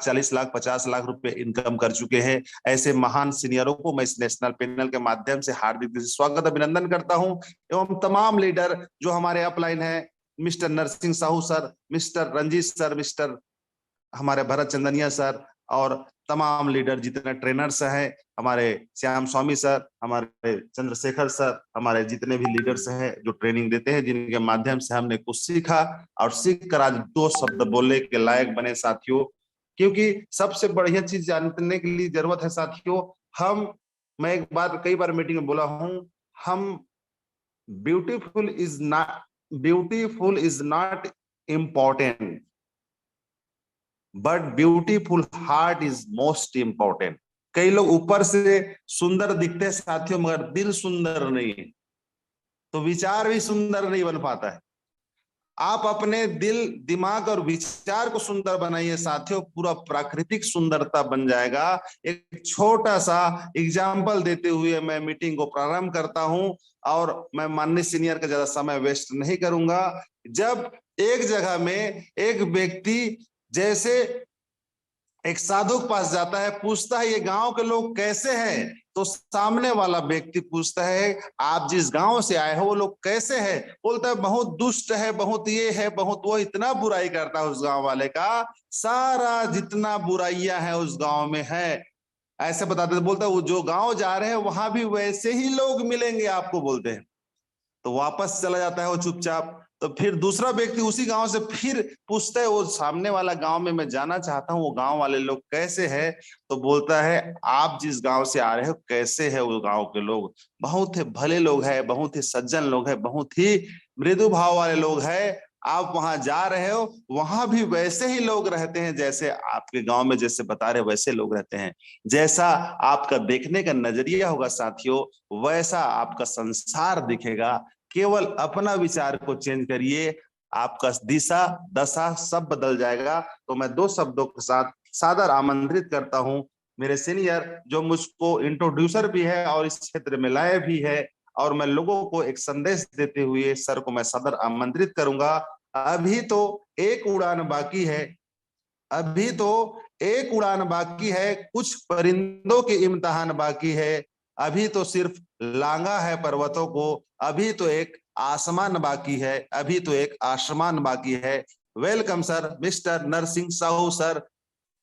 40 लाख 50 लाख रुपए इनकम कर चुके हैं। ऐसे महान सीनियरों को मैं इस नेशनल पैनल के माध्यम से हार्दिक स्वागत अभिनंदन करता हूं। एवं तमाम लीडर जो हमारे अपलाइन है, mister Narsingh Sahu sir, mister Ranjeet sir, mister हमारे भरत चंदनिया सर, और तमाम लीडर जितने ट्रेनर्स हैं, हमारे श्याम स्वामी सर, हमारे चंद्रशेखर सर, हमारे जितने भी लीडर्स हैं जो ट्रेनिंग देते हैं, जिनके माध्यम से हमने कुछ सीखा और सीख कर आज 2 शब्द बोलने के लायक बने साथियों। क्योंकि सबसे बढ़िया चीज जानने के लिए जरूरत है साथियों, मैं एक बार कई बार मीटिंग में बोला हूं, हम beautiful is not important, but beautiful heart is most important. कई लोग ऊपर से सुंदर दिखते हैं साथियों, मगर दिल सुंदर नहीं है, तो विचार भी सुंदर नहीं बन पाता है। आप अपने दिल, दिमाग और विचार को सुंदर बनाइए साथियों, पूरा प्राकृतिक सुंदरता बन जाएगा। एक छोटा सा एग्जाम्पल देते हुए मैं मीटिंग को प्रारंभ करता हूं, और मैं माननीय सीनियर का ज्यादा समय वेस्ट नहीं करूंगा। जब एक जगह में एक व्यक्ति जैसे एक साधु के पास जाता है, पूछता है ये गांव के लोग कैसे हैं, तो सामने वाला व्यक्ति पूछता है आप जिस गांव से आए हो वो लोग कैसे हैं, बोलता है बहुत दुष्ट है, बहुत ये है, बहुत वो, इतना बुराई करता है उस गांव वाले का, सारा जितना बुराइयां हैं उस गांव में है, ऐसे बताते थे। बोलता है वो जो गांव जा रहे हैं वहां भी वैसे ही लोग मिलेंगे आपको, बोलते हैं। तो वापस चला जाता है वो चुपचाप। तो फिर दूसरा व्यक्ति उसी गांव से फिर पूछता है वो सामने वाला गांव में मैं जाना चाहता हूँ, वो गांव वाले लोग कैसे हैं, तो बोलता है आप जिस गांव से आ रहे हो कैसे है वो गांव के लोग, बहुत ही भले लोग हैं, बहुत ही सज्जन लोग हैं, बहुत ही मृदु भाव वाले लोग हैं। आप वहां जा रहे हो वहां भी वैसे ही लोग रहते हैं, जैसे आपके गांव में जैसे बता रहे वैसे लोग रहते हैं। जैसा आपका देखने का नजरिया होगा साथियों, वैसा आपका संसार दिखेगा। केवल अपना विचार को चेंज करिए, आपका दिशा दशा सब बदल जाएगा। तो मैं 2 शब्दों के साथ सादर आमंत्रित करता हूं मेरे सीनियर, जो मुझको इंट्रोड्यूसर भी है और इस क्षेत्र में लाए भी है, और मैं लोगों को एक संदेश देते हुए सर को मैं सादर आमंत्रित करूंगा। अभी तो एक उड़ान बाकी है, अभी तो एक उड़ान बाकी है, कुछ परिंदों के इम्तिहान बाकी है, अभी तो सिर्फ लांगा है पर्वतों को, अभी तो एक आसमान बाकी है, अभी तो एक आसमान बाकी है। Welcome sir, mister Narsingh Sahu sir,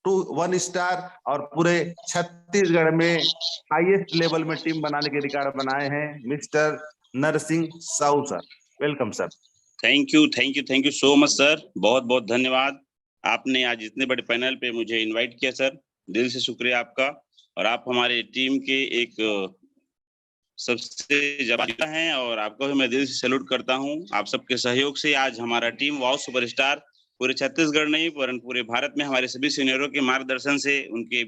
1 star, और पूरे छत्तीसगढ़ में हाईएस्ट लेवल में टीम बनाने के रिकॉर्ड बनाए हैं mister Narsingh Sahu sir. Welcome sir. Thank you so much sir, बहुत बहुत धन्यवाद। आपने आज इतने बड़े पैनल पे मुझे इनवाइट किया सर, दिल से शुक्रिया आपका। और आप हमारे टीम के एक सबसे जवान हैं, और आपको भी मैं दिल से सैल्यूट करता हूं। आप सबके सहयोग से आज हमारा टीम वाओ सुपरस्टार पूरे छत्तीसगढ़ नहीं वरन पूरे भारत में हमारे सभी सीनियरों के मार्गदर्शन से, उनके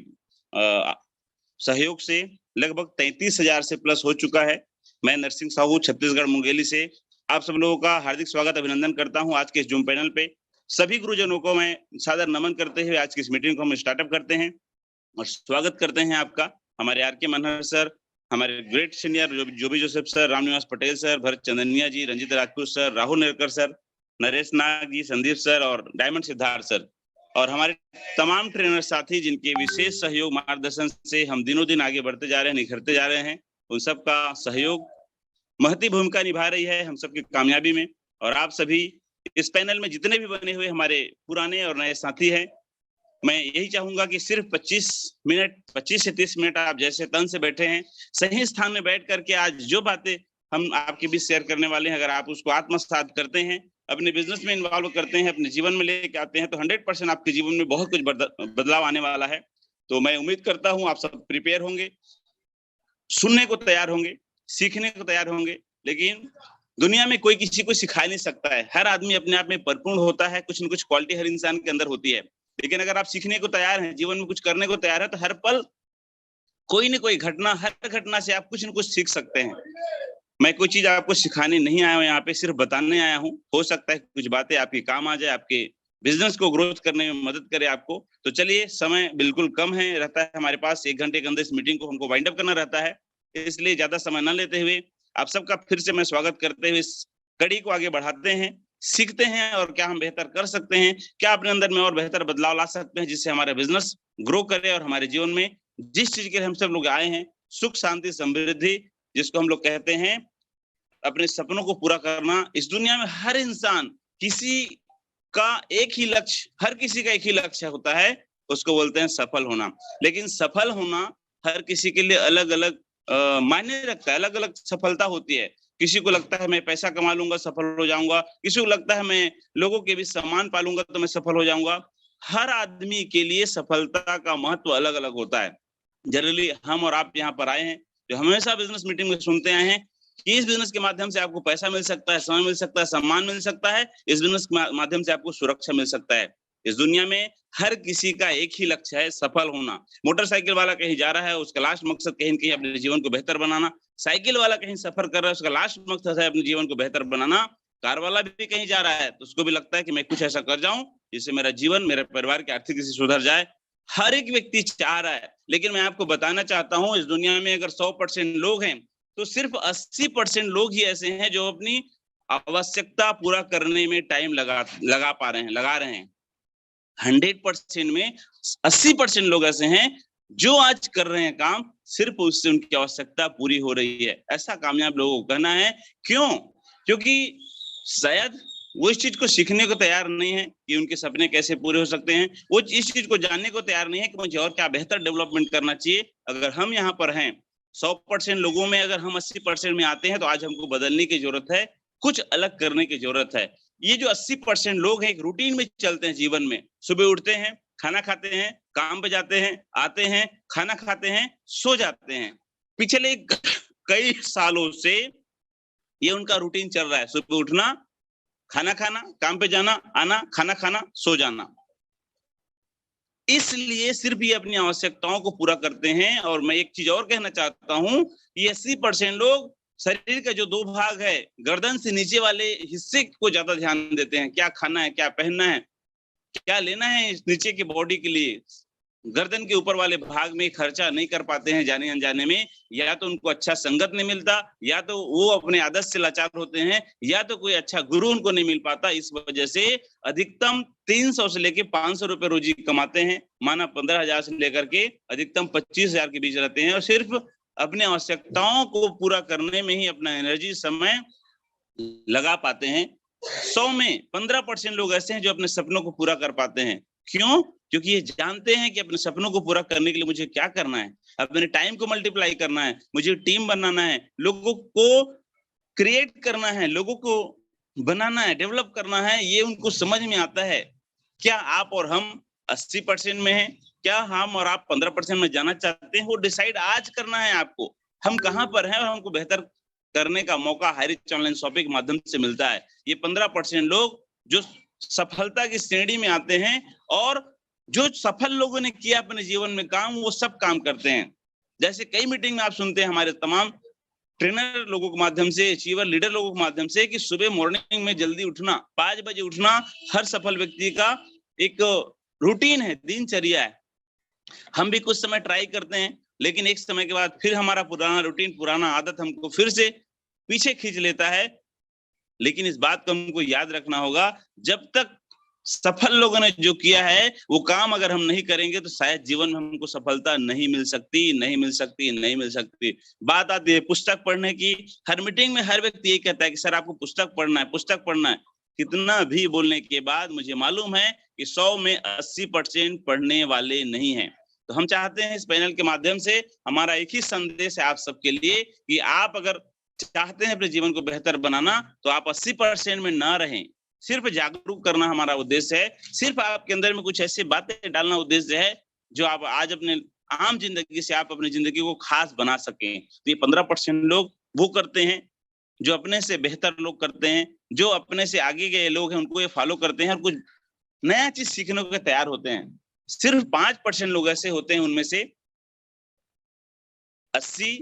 सहयोग से लगभग 33,000 से प्लस हो चुका है। मैं नरसिंह साहू छत्तीसगढ़ मुंगेली से आप सब लोगों का हार्दिक स्वागत अभिनंदन करता हूं। आज के इस जूम पैनल पे सभी गुरुजनों को मैं सादर नमन करते हुए आज की इस मीटिंग को हम स्टार्टअप करते हैं और स्वागत करते हैं आपका। हमारे आर के मनहर सर, हमारे ग्रेट सीनियर जो भी Joseph sir, Ramniwas Patel sir, Bharat Chandaniya ji, Ranjeet Rajput sir, Rahul Nerkar sir, Naresh Nag ji, Sandeep sir और डायमंड सिद्धार्थ सर, और हमारे तमाम ट्रेनर साथी जिनके विशेष सहयोग मार्गदर्शन से हम दिनों दिन आगे बढ़ते जा रहे हैं, निखरते जा रहे हैं, उन सबका सहयोग महती भूमिका निभा रही है हम सबकी कामयाबी में। और आप सभी इस पैनल में जितने भी बने हुए हमारे पुराने और नए साथी हैं, मैं यही चाहूंगा कि सिर्फ 25 से 30 मिनट आप जैसे तन से बैठे हैं, सही स्थान में बैठ करके आज जो बातें हम आपके बीच शेयर करने वाले हैं, अगर आप उसको आत्मसात करते हैं, अपने बिजनेस में इन्वॉल्व करते हैं, अपने जीवन में लेके आते हैं, तो 100% आपके जीवन में बहुत कुछ बदलाव आने वाला है। तो मैं उम्मीद करता हूं आप सब प्रिपेयर होंगे, सुनने को तैयार होंगे, सीखने को तैयार होंगे। लेकिन दुनिया में कोई किसी को सिखा नहीं सकता है, हर आदमी अपने आप में परिपूर्ण होता है, कुछ न कुछ क्वालिटी हर इंसान के अंदर होती है। लेकिन अगर आप सीखने को तैयार हैं, जीवन में कुछ करने को तैयार है, तो हर पल कोई न कोई घटना, हर घटना से आप कुछ न कुछ सीख सकते हैं। मैं कोई चीज आपको सिखाने नहीं आया हूँ, यहाँ पे सिर्फ बताने आया हूँ। हो सकता है कुछ बातें आपके काम आ जाए, आपके बिजनेस को ग्रोथ करने में मदद करे आपको। तो चलिए, समय बिल्कुल कम है रहता है हमारे पास, 1 घंटे के अंदर इस मीटिंग को हमको वाइंड अप करना रहता है, इसलिए ज्यादा समय न लेते हुए आप सबका फिर से मैं स्वागत करते हुए इस कड़ी को आगे बढ़ाते हैं। सीखते हैं और क्या हम बेहतर कर सकते हैं, क्या अपने अंदर में और बेहतर बदलाव ला सकते हैं जिससे हमारा बिजनेस ग्रो करे और हमारे जीवन में जिस चीज के लिए हम सब लोग आए हैं, सुख शांति समृद्धि, जिसको हम लोग कहते हैं अपने सपनों को पूरा करना। इस दुनिया में हर इंसान किसी का एक ही लक्ष्य, हर किसी का एक ही लक्ष्य होता है, उसको बोलते हैं सफल होना। लेकिन सफल होना हर किसी के लिए अलग अलग मायने रखता है, अलग अलग सफलता होती है। किसी को लगता है मैं पैसा कमा लूंगा सफल हो जाऊंगा, किसी को लगता है मैं लोगों के भी सम्मान पालूंगा तो मैं सफल हो जाऊंगा। हर आदमी के लिए सफलता का महत्व अलग अलग होता है। जनरली हम और आप यहाँ पर आए हैं जो हमेशा बिजनेस मीटिंग में सुनते आए हैं कि इस बिजनेस के माध्यम से आपको पैसा मिल सकता है, समय मिल सकता है, सम्मान मिल सकता है, इस बिजनेस के माध्यम से आपको सुरक्षा मिल सकता है। इस दुनिया में हर किसी का एक ही लक्ष्य है, सफल होना। मोटरसाइकिल वाला कहीं जा रहा है, उसका लास्ट मकसद कहीं न कहीं अपने जीवन को बेहतर बनाना। साइकिल वाला कहीं सफर कर रहा है, उसका लास्ट मकसद है अपने जीवन को बेहतर बनाना। कार वाला भी कहीं जा रहा है तो उसको भी लगता है कि मैं कुछ ऐसा कर जाऊं जिससे मेरा जीवन, मेरे परिवार की आर्थिक स्थिति सुधर जाए। हर एक व्यक्ति चाह रहा है, लेकिन मैं आपको बताना चाहता हूं इस दुनिया में अगर 100% लोग हैं तो सिर्फ 80% लोग ही ऐसे हैं जो अपनी आवश्यकता पूरा करने में टाइम लगा रहे हैं। 100% में 80% लोग ऐसे हैं जो आज कर रहे हैं काम, सिर्फ उससे उनकी आवश्यकता पूरी हो रही है। ऐसा कामयाब लोगों को कहना है। क्यों? क्योंकि शायद वो इस चीज को सीखने को तैयार नहीं है कि उनके सपने कैसे पूरे हो सकते हैं। वो इस चीज को जानने को तैयार नहीं है कि मुझे और क्या बेहतर डेवलपमेंट करना चाहिए। अगर हम यहाँ पर हैं 100% लोगों में अगर हम 80% में आते हैं तो आज हमको बदलने की जरूरत है, कुछ अलग करने की जरूरत है। ये जो 80% लोग हैं एक रूटीन में चलते हैं जीवन में। सुबह उठते हैं, खाना खाते हैं, काम पे जाते हैं, आते हैं, खाना खाते हैं, सो जाते हैं। पिछले कई सालों से ये उनका रूटीन चल रहा है। सुबह उठना, खाना खाना, काम पे जाना, आना, खाना खाना, सो जाना। इसलिए सिर्फ ये अपनी आवश्यकताओं को पूरा करते हैं। और मैं एक चीज और कहना चाहता हूं, ये 80% लोग शरीर का जो 2 भाग है, गर्दन से नीचे वाले हिस्से को ज्यादा ध्यान देते हैं। क्या खाना है, क्या पहनना है, क्या लेना है इस नीचे की बॉडी के लिए। गर्दन के ऊपर वाले भाग में खर्चा नहीं कर पाते हैं जाने अनजाने में। या तो उनको अच्छा संगत नहीं मिलता, या तो वो अपने आदत से लाचार होते हैं, या तो कोई अच्छा गुरु उनको नहीं मिल पाता। इस वजह से अधिकतम 300 से लेके 500 रुपए रोजी कमाते हैं, माना 15,000 से लेकर के अधिकतम 25,000 के बीच रहते हैं और सिर्फ अपने आवश्यकताओं को पूरा करने में ही अपना एनर्जी, समय लगा पाते हैं। 100 में 15% लोग ऐसे हैं जो अपने सपनों को पूरा कर पाते हैं। क्यों? क्योंकि ये जानते हैं कि अपने सपनों को पूरा करने के लिए मुझे क्या करना है, अपने टाइम को मल्टीप्लाई करना है, मुझे टीम बनाना है, लोगों को क्रिएट करना है, लोगों को बनाना है, डेवलप करना है। ये उनको समझ में आता है। क्या आप और हम 80% में हैं? क्या हम और आप 15% में जाना चाहते हैं? वो डिसाइड आज करना है आपको। हम कहाँ पर हैं और हमको बेहतर करने का मौका हाईरिच ऑनलाइन शॉपिंग के माध्यम से मिलता है। ये 15% लोग जो सफलता की श्रेणी में आते हैं और जो सफल लोगों ने किया अपने जीवन में काम, वो सब काम करते हैं। जैसे कई मीटिंग में आप सुनते हैं हमारे तमाम ट्रेनर लोगों के माध्यम से, अचीवर लीडर लोगों के माध्यम से कि सुबह मॉर्निंग में जल्दी उठना, 5 बजे उठना हर सफल व्यक्ति का एक रूटीन है, दिनचर्या है। हम भी कुछ समय ट्राई करते हैं, लेकिन एक समय के बाद फिर हमारा पुराना रूटीन, पुराना आदत हमको फिर से पीछे खींच लेता है। लेकिन इस बात को हमको याद रखना होगा, जब तक सफल लोगों ने जो किया है वो काम अगर हम नहीं करेंगे तो शायद जीवन में हमको सफलता नहीं मिल सकती। बात आती है पुस्तक पढ़ने की। हर मीटिंग में हर व्यक्ति ये कहता है कि सर आपको पुस्तक पढ़ना है। कितना भी बोलने के बाद मुझे मालूम है कि 100 में 80% पढ़ने वाले नहीं हैं। तो हम चाहते हैं इस पैनल के माध्यम से हमारा एक ही संदेश है आप सबके लिए कि आप अगर चाहते हैं अपने जीवन को बेहतर बनाना तो आप 80% में ना रहें। सिर्फ जागरूक करना हमारा उद्देश्य है। सिर्फ आपके अंदर में कुछ ऐसी बातें डालना उद्देश्य है जो आप आज अपने आम जिंदगी से आप अपनी जिंदगी को खास बना सकें। तो ये 15% लोग वो करते हैं जो अपने से बेहतर लोग करते हैं, जो अपने से आगे गए लोग हैं उनको ये फॉलो करते हैं और कुछ नया चीज सीखने को तैयार होते हैं। सिर्फ 5% लोग ऐसे होते हैं, उनमें से 80,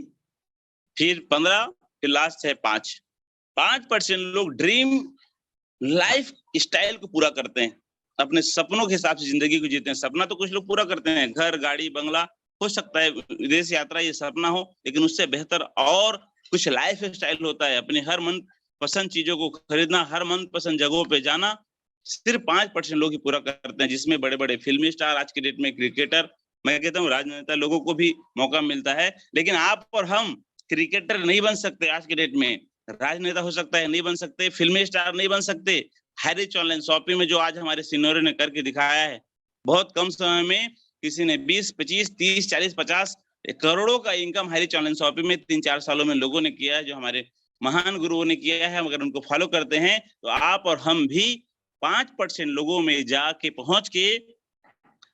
फिर 15, फिर लास्ट है 5% लोग ड्रीम लाइफ स्टाइल को पूरा करते हैं, अपने सपनों के हिसाब से जिंदगी को जीते हैं। सपना तो कुछ लोग पूरा करते हैं, घर, गाड़ी, बंगला, हो सकता है विदेश यात्रा ये सपना हो, लेकिन उससे बेहतर और कुछ लाइफ स्टाइल होता है। अपने हर मन पसंद चीजों को खरीदना, हर मनपसंद जगहों पे जाना, सिर्फ 5% लोग ही पूरा करते हैं, जिसमें बड़े बड़े फिल्मी स्टार, आज की डेट में क्रिकेटर, मैं कहता हूँ राजनेता लोगों को भी मौका मिलता है। लेकिन आप और हम क्रिकेटर नहीं बन सकते आज की डेट में, राजनेता हो सकता है नहीं बन सकते, फिल्मी स्टार नहीं बन सकते। हैरिच ऑनलाइन शॉपिंग में जो आज हमारे सीनियरों ने करके दिखाया है, बहुत कम समय में किसी ने 20, 25, 30, 40, 50 करोड़ों का इनकम हैरिच ऑनलाइन शॉपिंग में 3-4 सालों में लोगों ने किया है, जो हमारे महान गुरुओं ने किया है। अगर उनको फॉलो करते हैं तो आप और हम भी 5% लोगों में जाके पहुंच के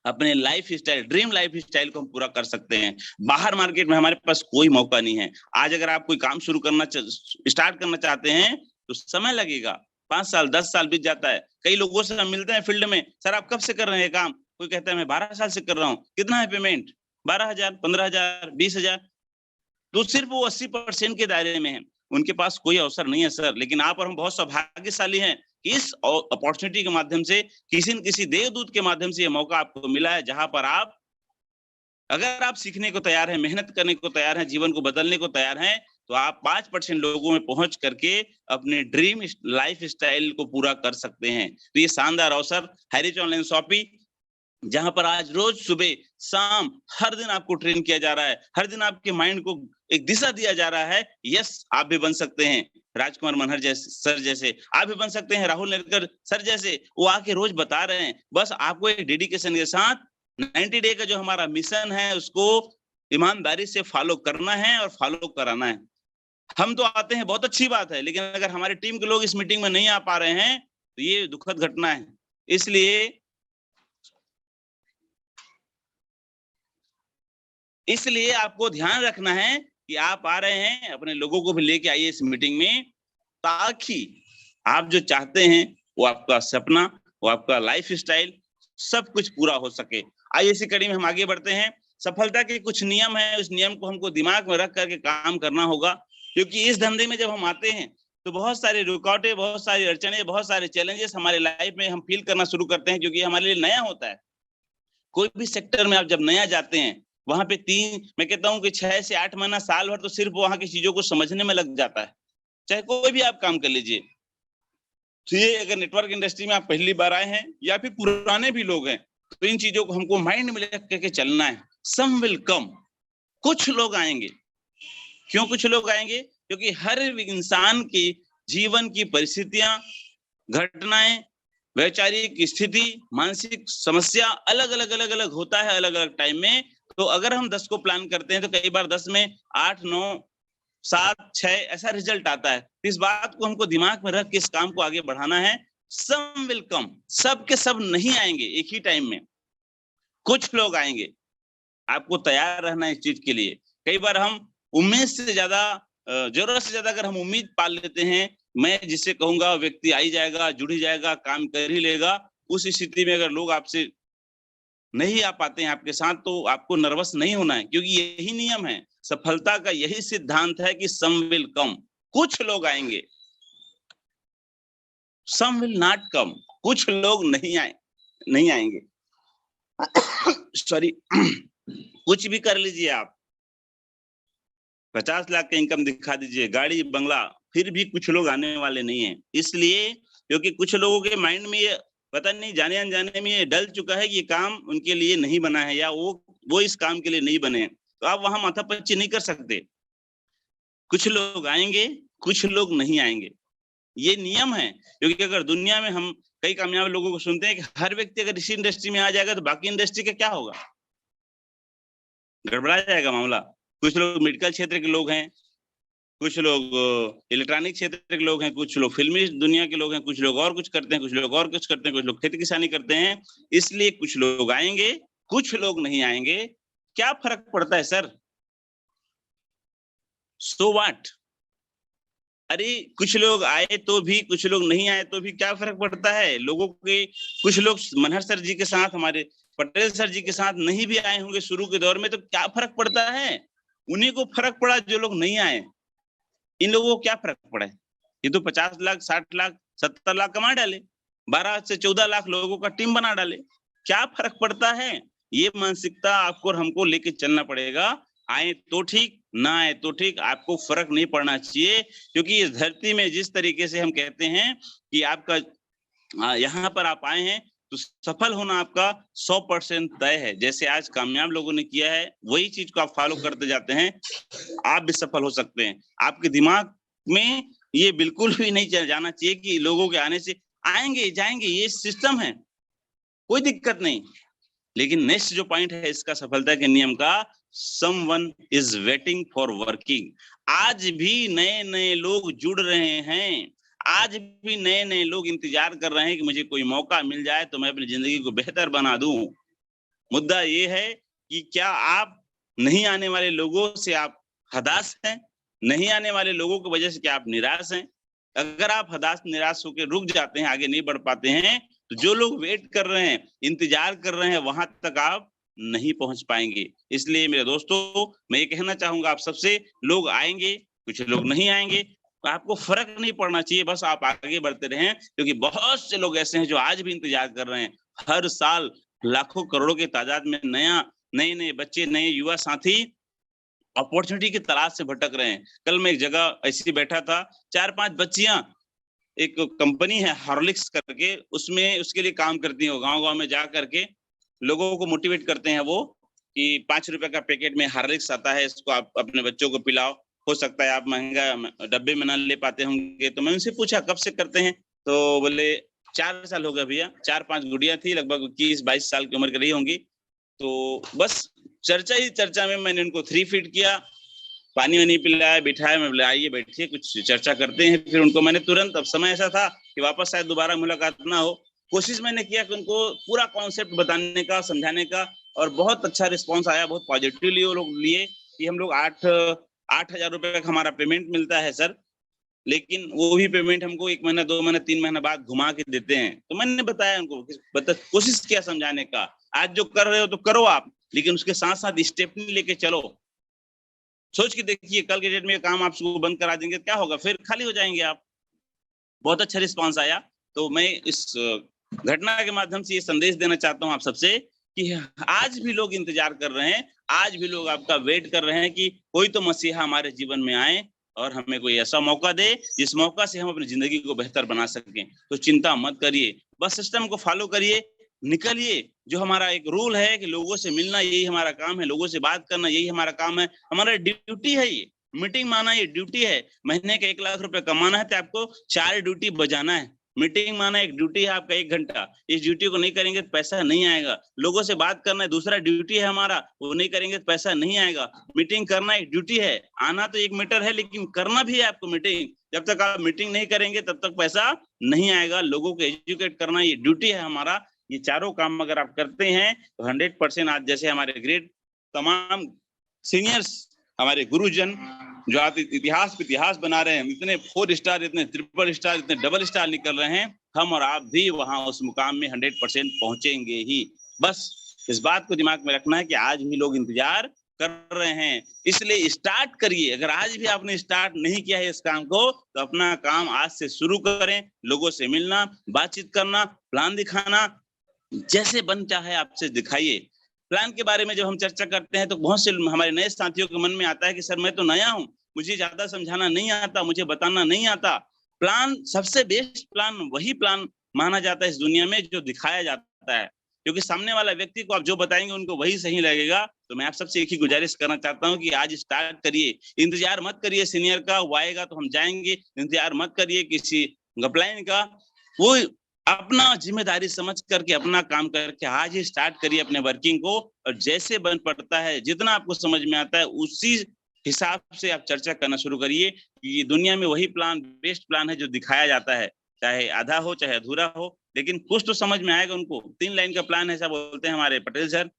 अपने life style, dream life style को हम पूरा कर सकते हैं। बाहर मार्केट में हमारे पास कोई मौका नहीं है। आज अगर आप कोई काम शुरू करना स्टार्ट करना चाहते हैं तो समय लगेगा, 5 साल 10 साल बीत जाता है। कई लोगों से हम मिलते हैं फील्ड में, सर आप कब से कर रहे हैं काम? कोई कहता है मैं 12 साल से कर रहा हूँ। कितना है पेमेंट? 12,000, 15,000, 20,000। तो सिर्फ वो 80% के दायरे में है, उनके पास कोई अवसर नहीं है सर। लेकिन आप और हम बहुत सौभाग्यशाली हैं कि इस अपॉर्चुनिटी के माध्यम से, किसी न किसी देवदूत के माध्यम से ये मौका आपको मिला है, जहां पर आप, अगर आप सीखने को तैयार हैं, मेहनत करने को तैयार हैं, जीवन को बदलने को तैयार हैं, तो आप 5% लोगों में पहुंच करके अपने ड्रीम लाइफ स्टाइल को पूरा कर सकते हैं। तो ये शानदार अवसर हैरिच ऑनलाइन शॉपिंग, जहां पर आज रोज सुबह शाम हर दिन आपको ट्रेन किया जा रहा है, हर दिन आपके माइंड को एक दिशा दिया जा रहा है। यस, आप भी बन सकते हैं राजकुमार मनहर जैसे सर जैसे, आप भी बन सकते हैं राहुल नेरकर सर जैसे। वो आके रोज बता रहे हैं, बस आपको एक डेडिकेशन के साथ 90 डे का जो हमारा मिशन है उसको ईमानदारी से फॉलो करना है और फॉलो कराना है। हम तो आते हैं, बहुत अच्छी बात है, लेकिन अगर हमारी टीम के लोग इस मीटिंग में नहीं आ पा रहे हैं तो ये दुखद घटना है। इसलिए आपको ध्यान रखना है कि आप आ रहे हैं, अपने लोगों को भी लेके आइए इस मीटिंग में, ताकि आप जो चाहते हैं वो आपका सपना, वो आपका लाइफ स्टाइल सब कुछ पूरा हो सके। आइए इसी कड़ी में हम आगे बढ़ते हैं। सफलता के कुछ नियम हैं, उस नियम को हमको दिमाग में रख करके काम करना होगा, क्योंकि इस धंधे में जब हम आते हैं तो बहुत सारे रुकावटें, बहुत सारी अड़चने, बहुत सारे चैलेंजेस हमारे लाइफ में हम फील करना शुरू करते हैं, क्योंकि हमारे लिए नया होता है। कोई भी सेक्टर में आप जब नया जाते हैं, वहां पे मैं कहता हूँ कि 6 से 8 महीना, साल भर तो सिर्फ वहां की चीजों को समझने में लग जाता है, चाहे कोई भी आप काम कर लीजिए। तो ये अगर नेटवर्क इंडस्ट्री में आप पहली बार आए हैं या फिर पुराने भी लोग हैं, तो इन चीजों को हमको माइंड में रख करके चलना है। सम विल कम, कुछ लोग आएंगे। क्यों कुछ लोग आएंगे? क्योंकि हर इंसान की जीवन की परिस्थितियां, घटनाएं, वैचारिक स्थिति, मानसिक समस्या अलग अलग होता है, अलग अलग टाइम में। तो अगर हम 10 को प्लान करते हैं तो कई बार 10 में 8, 9, 7, 6 ऐसा रिजल्ट आता है। इस बात को हमको दिमाग में रख के इस काम को आगे बढ़ाना है। सम विल कम, सब के सब नहीं आएंगे एक ही टाइम में, कुछ लोग आएंगे। आपको तैयार रहना है इस चीज के लिए। कई बार हम उम्मीद से ज्यादा, जरूरत से ज्यादा अगर हम उम्मीद पाल लेते हैं, मैं जिससे कहूंगा व्यक्ति आ ही जाएगा, जुड़ ही जाएगा, काम कर ही लेगा, उस स्थिति में अगर लोग आपसे नहीं आ पाते हैं आपके साथ, तो आपको नर्वस नहीं होना है, क्योंकि यही नियम है, सफलता का यही सिद्धांत है कि सम विल कम, कुछ लोग आएंगे, सम विल नॉट कम, कुछ लोग नहीं आएंगे। सॉरी। कुछ भी कर लीजिए आप, 50 लाख का इनकम दिखा दीजिए, गाड़ी बंगला, फिर भी कुछ लोग आने वाले नहीं है। इसलिए क्योंकि कुछ लोगों के माइंड में ये पता नहीं, जाने अनजाने में ये डल चुका है कि ये काम उनके लिए नहीं बना है, या वो इस काम के लिए नहीं बने हैं, तो आप वहां माथापच्ची नहीं कर सकते। कुछ लोग आएंगे, कुछ लोग नहीं आएंगे, ये नियम है। क्योंकि अगर दुनिया में हम कई कामयाब लोगों को सुनते हैं कि हर व्यक्ति अगर इसी इंडस्ट्री में आ जाएगा तो बाकी इंडस्ट्री का क्या होगा, गड़बड़ा जाएगा मामला। कुछ लोग मेडिकल क्षेत्र के लोग हैं, कुछ लोग इलेक्ट्रॉनिक क्षेत्र के लोग हैं, कुछ लोग फिल्मी दुनिया के लोग हैं, कुछ लोग और कुछ करते हैं, कुछ लोग और कुछ करते हैं, कुछ लोग खेती किसानी करते हैं। इसलिए कुछ लोग आएंगे, कुछ लोग नहीं आएंगे। क्या फर्क पड़ता है सर? So what? अरे कुछ लोग आए तो भी, कुछ लोग नहीं आए तो भी क्या फर्क पड़ता है? लोगों के कुछ लोग मनहर सर जी के साथ, हमारे पटेल सर जी के साथ नहीं भी आए होंगे शुरू के दौर में, तो क्या फर्क पड़ता है? उन्हीं को फर्क पड़ा जो लोग नहीं आए। इन लोगों को क्या फर्क पड़ा है? ये तो 50 लाख, 60 लाख, 70 लाख कमा डाले, 12 से 14 लाख लोगों का टीम बना डाले, क्या फर्क पड़ता है? ये मानसिकता आपको और हमको लेके चलना पड़ेगा। आए तो ठीक, ना आए तो ठीक, आपको फर्क नहीं पड़ना चाहिए, क्योंकि इस धरती में जिस तरीके से हम कहते हैं कि आपका यहाँ पर आप आए हैं तो सफल होना आपका 100% तय है। जैसे आज कामयाब लोगों ने किया है, वही चीज को आप फॉलो करते जाते हैं, आप भी सफल हो सकते हैं। आपके दिमाग में ये बिल्कुल भी नहीं जाना चाहिए कि लोगों के आने से आएंगे जाएंगे, ये सिस्टम है, कोई दिक्कत नहीं। लेकिन नेक्स्ट जो पॉइंट है इसका सफलता के नियम का, someone is waiting for working. आज भी नए नए लोग जुड़ रहे हैं, आज भी नए नए लोग इंतजार कर रहे हैं कि मुझे कोई मौका मिल जाए तो मैं अपनी जिंदगी को बेहतर बना दूं। मुद्दा ये है कि क्या आप नहीं आने वाले लोगों से आप हताश हैं? नहीं आने वाले लोगों की वजह से क्या आप निराश हैं? अगर आप हताश निराश होकर रुक जाते हैं, आगे नहीं बढ़ पाते हैं, तो जो लोग वेट कर रहे हैं, इंतजार कर रहे हैं, वहां तक आप नहीं पहुंच पाएंगे। इसलिए मेरे दोस्तों, मैं ये कहना चाहूंगा आप सबसे, लोग आएंगे, कुछ लोग नहीं आएंगे, आपको फर्क नहीं पड़ना चाहिए, बस आप आगे बढ़ते रहें, क्योंकि बहुत से लोग ऐसे हैं जो आज भी इंतजार कर रहे हैं। हर साल लाखों करोड़ों की तादाद में नए नए बच्चे, नए युवा साथी अपॉर्चुनिटी की तलाश से भटक रहे हैं। कल मैं एक जगह ऐसे ही बैठा था, 4-5 बच्चियां, एक कंपनी है हॉर्लिक्स करके, उसमें उसके लिए काम करती हैं, गांव-गांव में जा करके लोगों को मोटिवेट करते हैं वो, कि 5 रुपए का पैकेट में हॉर्लिक्स आता है, इसको आप अपने बच्चों को पिलाओ। हो सकता है आप महंगा डब्बे में ना ले पाते होंगे। तो मैं उनसे पूछा कब से करते हैं? तो बोले 4 साल हो गए भैया। 4-5 गुड़िया थी, लगभग 21-22 साल की उम्र की रही होंगी। तो बस चर्चा ही चर्चा में मैंने उनको 3 फीट किया, पानी-वानी पिलाया, बिठाया, मैं बोला आइए बैठिए कुछ चर्चा करते हैं। फिर उनको मैंने तुरंत, अब समय ऐसा था कि वापस शायद दोबारा मुलाकात ना हो, कोशिश मैंने किया कि उनको पूरा कॉन्सेप्ट बताने का, समझाने का, और बहुत अच्छा रिस्पॉन्स आया, बहुत पॉजिटिवली वो लोग लिए कि हम लोग 8,000 रुपए का हमारा पेमेंट मिलता है सर, लेकिन वो भी पेमेंट हमको 1 महीना, 2 महीना, 3 महीना बाद घुमा के देते हैं। तो मैंने बताया उनको, कोशिश किया समझाने का, आज जो कर रहे हो तो करो आप, लेकिन उसके साथ-साथ स्टेप नहीं लेके चलो। सोच के देखिए कल के डेट में ये काम आपको बंद करा देंगे, क्या होगा? फिर खाली हो जाएंगे आप। बहुत अच्छा रिस्पॉन्स आया। तो मैं इस घटना के माध्यम से ये संदेश देना चाहता हूँ आप सबसे कि आज भी लोग इंतजार कर रहे हैं, आज भी लोग आपका वेट कर रहे हैं कि कोई तो मसीहा हमारे जीवन में आए और हमें कोई ऐसा मौका दे जिस मौका से हम अपनी जिंदगी को बेहतर बना सकें। तो चिंता मत करिए, बस सिस्टम को फॉलो करिए, निकलिए। जो हमारा एक रूल है कि लोगों से मिलना यही हमारा काम है, लोगों से बात करना यही हमारा काम है, हमारा ड्यूटी है ये। मीटिंग माना ये ड्यूटी है। महीने के 1 लाख रुपए कमाना है तो आपको 4 ड्यूटी बजाना है। मीटिंग माना एक ड्यूटी है आपका 1 घंटा, इस ड्यूटी को नहीं करेंगे तो पैसा नहीं आएगा। लोगों से बात करना है, दूसरा ड्यूटी है हमारा, वो नहीं करेंगे तो पैसा नहीं आएगा। मीटिंग करना एक ड्यूटी है, आना तो 1 मीटर है लेकिन करना भी है आपको मीटिंग। जब तक आप मीटिंग नहीं करेंगे तब तक पैसा नहीं आएगा। लोगों को एजुकेट करना ये ड्यूटी है हमारा। ये चारों काम अगर आप करते हैं तो 100% आज जैसे हमारे ग्रेट तमाम सीनियर्स, हमारे गुरुजन जो आप इतिहास बना रहे हैं, इतने 4 स्टार, इतने ट्रिपल स्टार, इतने डबल स्टार निकल रहे हैं, हम और आप भी वहां उस मुकाम में 100% पहुंचेंगे ही। बस इस बात को दिमाग में रखना है कि आज भी लोग इंतजार कर रहे हैं, इसलिए स्टार्ट करिए। अगर आज भी आपने स्टार्ट नहीं किया है इस काम को तो अपना काम आज से शुरू करें। लोगों से मिलना, बातचीत करना, प्लान दिखाना, जैसे बन चाहे आपसे दिखाइए। प्लान के बारे में जब हम चर्चा करते हैं तो बहुत से हमारे नए साथियों के मन में आता है कि सर मैं तो नया हूं, मुझे ज्यादा समझाना नहीं आता, मुझे बताना नहीं आता। प्लान, सबसे बेस्ट प्लान वही प्लान माना जाता है इस दुनिया में जो दिखाया जाता है, क्योंकि सामने वाला व्यक्ति को आप जो बताएंगे उनको वही सही लगेगा। तो मैं आप सबसे एक ही गुजारिश करना चाहता हूँ कि आज स्टार्ट करिए। इंतजार मत करिए सीनियर का, वो आएगा तो हम जाएंगे। इंतजार मत करिए किसी गपलाइन का, वो अपना जिम्मेदारी समझ करके अपना काम करके आज ही स्टार्ट करिए अपने वर्किंग को। और जैसे बन पड़ता है, जितना आपको समझ में आता है, उसी हिसाब से आप चर्चा करना शुरू करिए। कि दुनिया में वही प्लान बेस्ट प्लान है जो दिखाया जाता है, चाहे आधा हो चाहे अधूरा हो, लेकिन कुछ तो समझ में आएगा उनको। 3 लाइन का प्लान है, ऐसा बोलते हैं हमारे पटेल सर,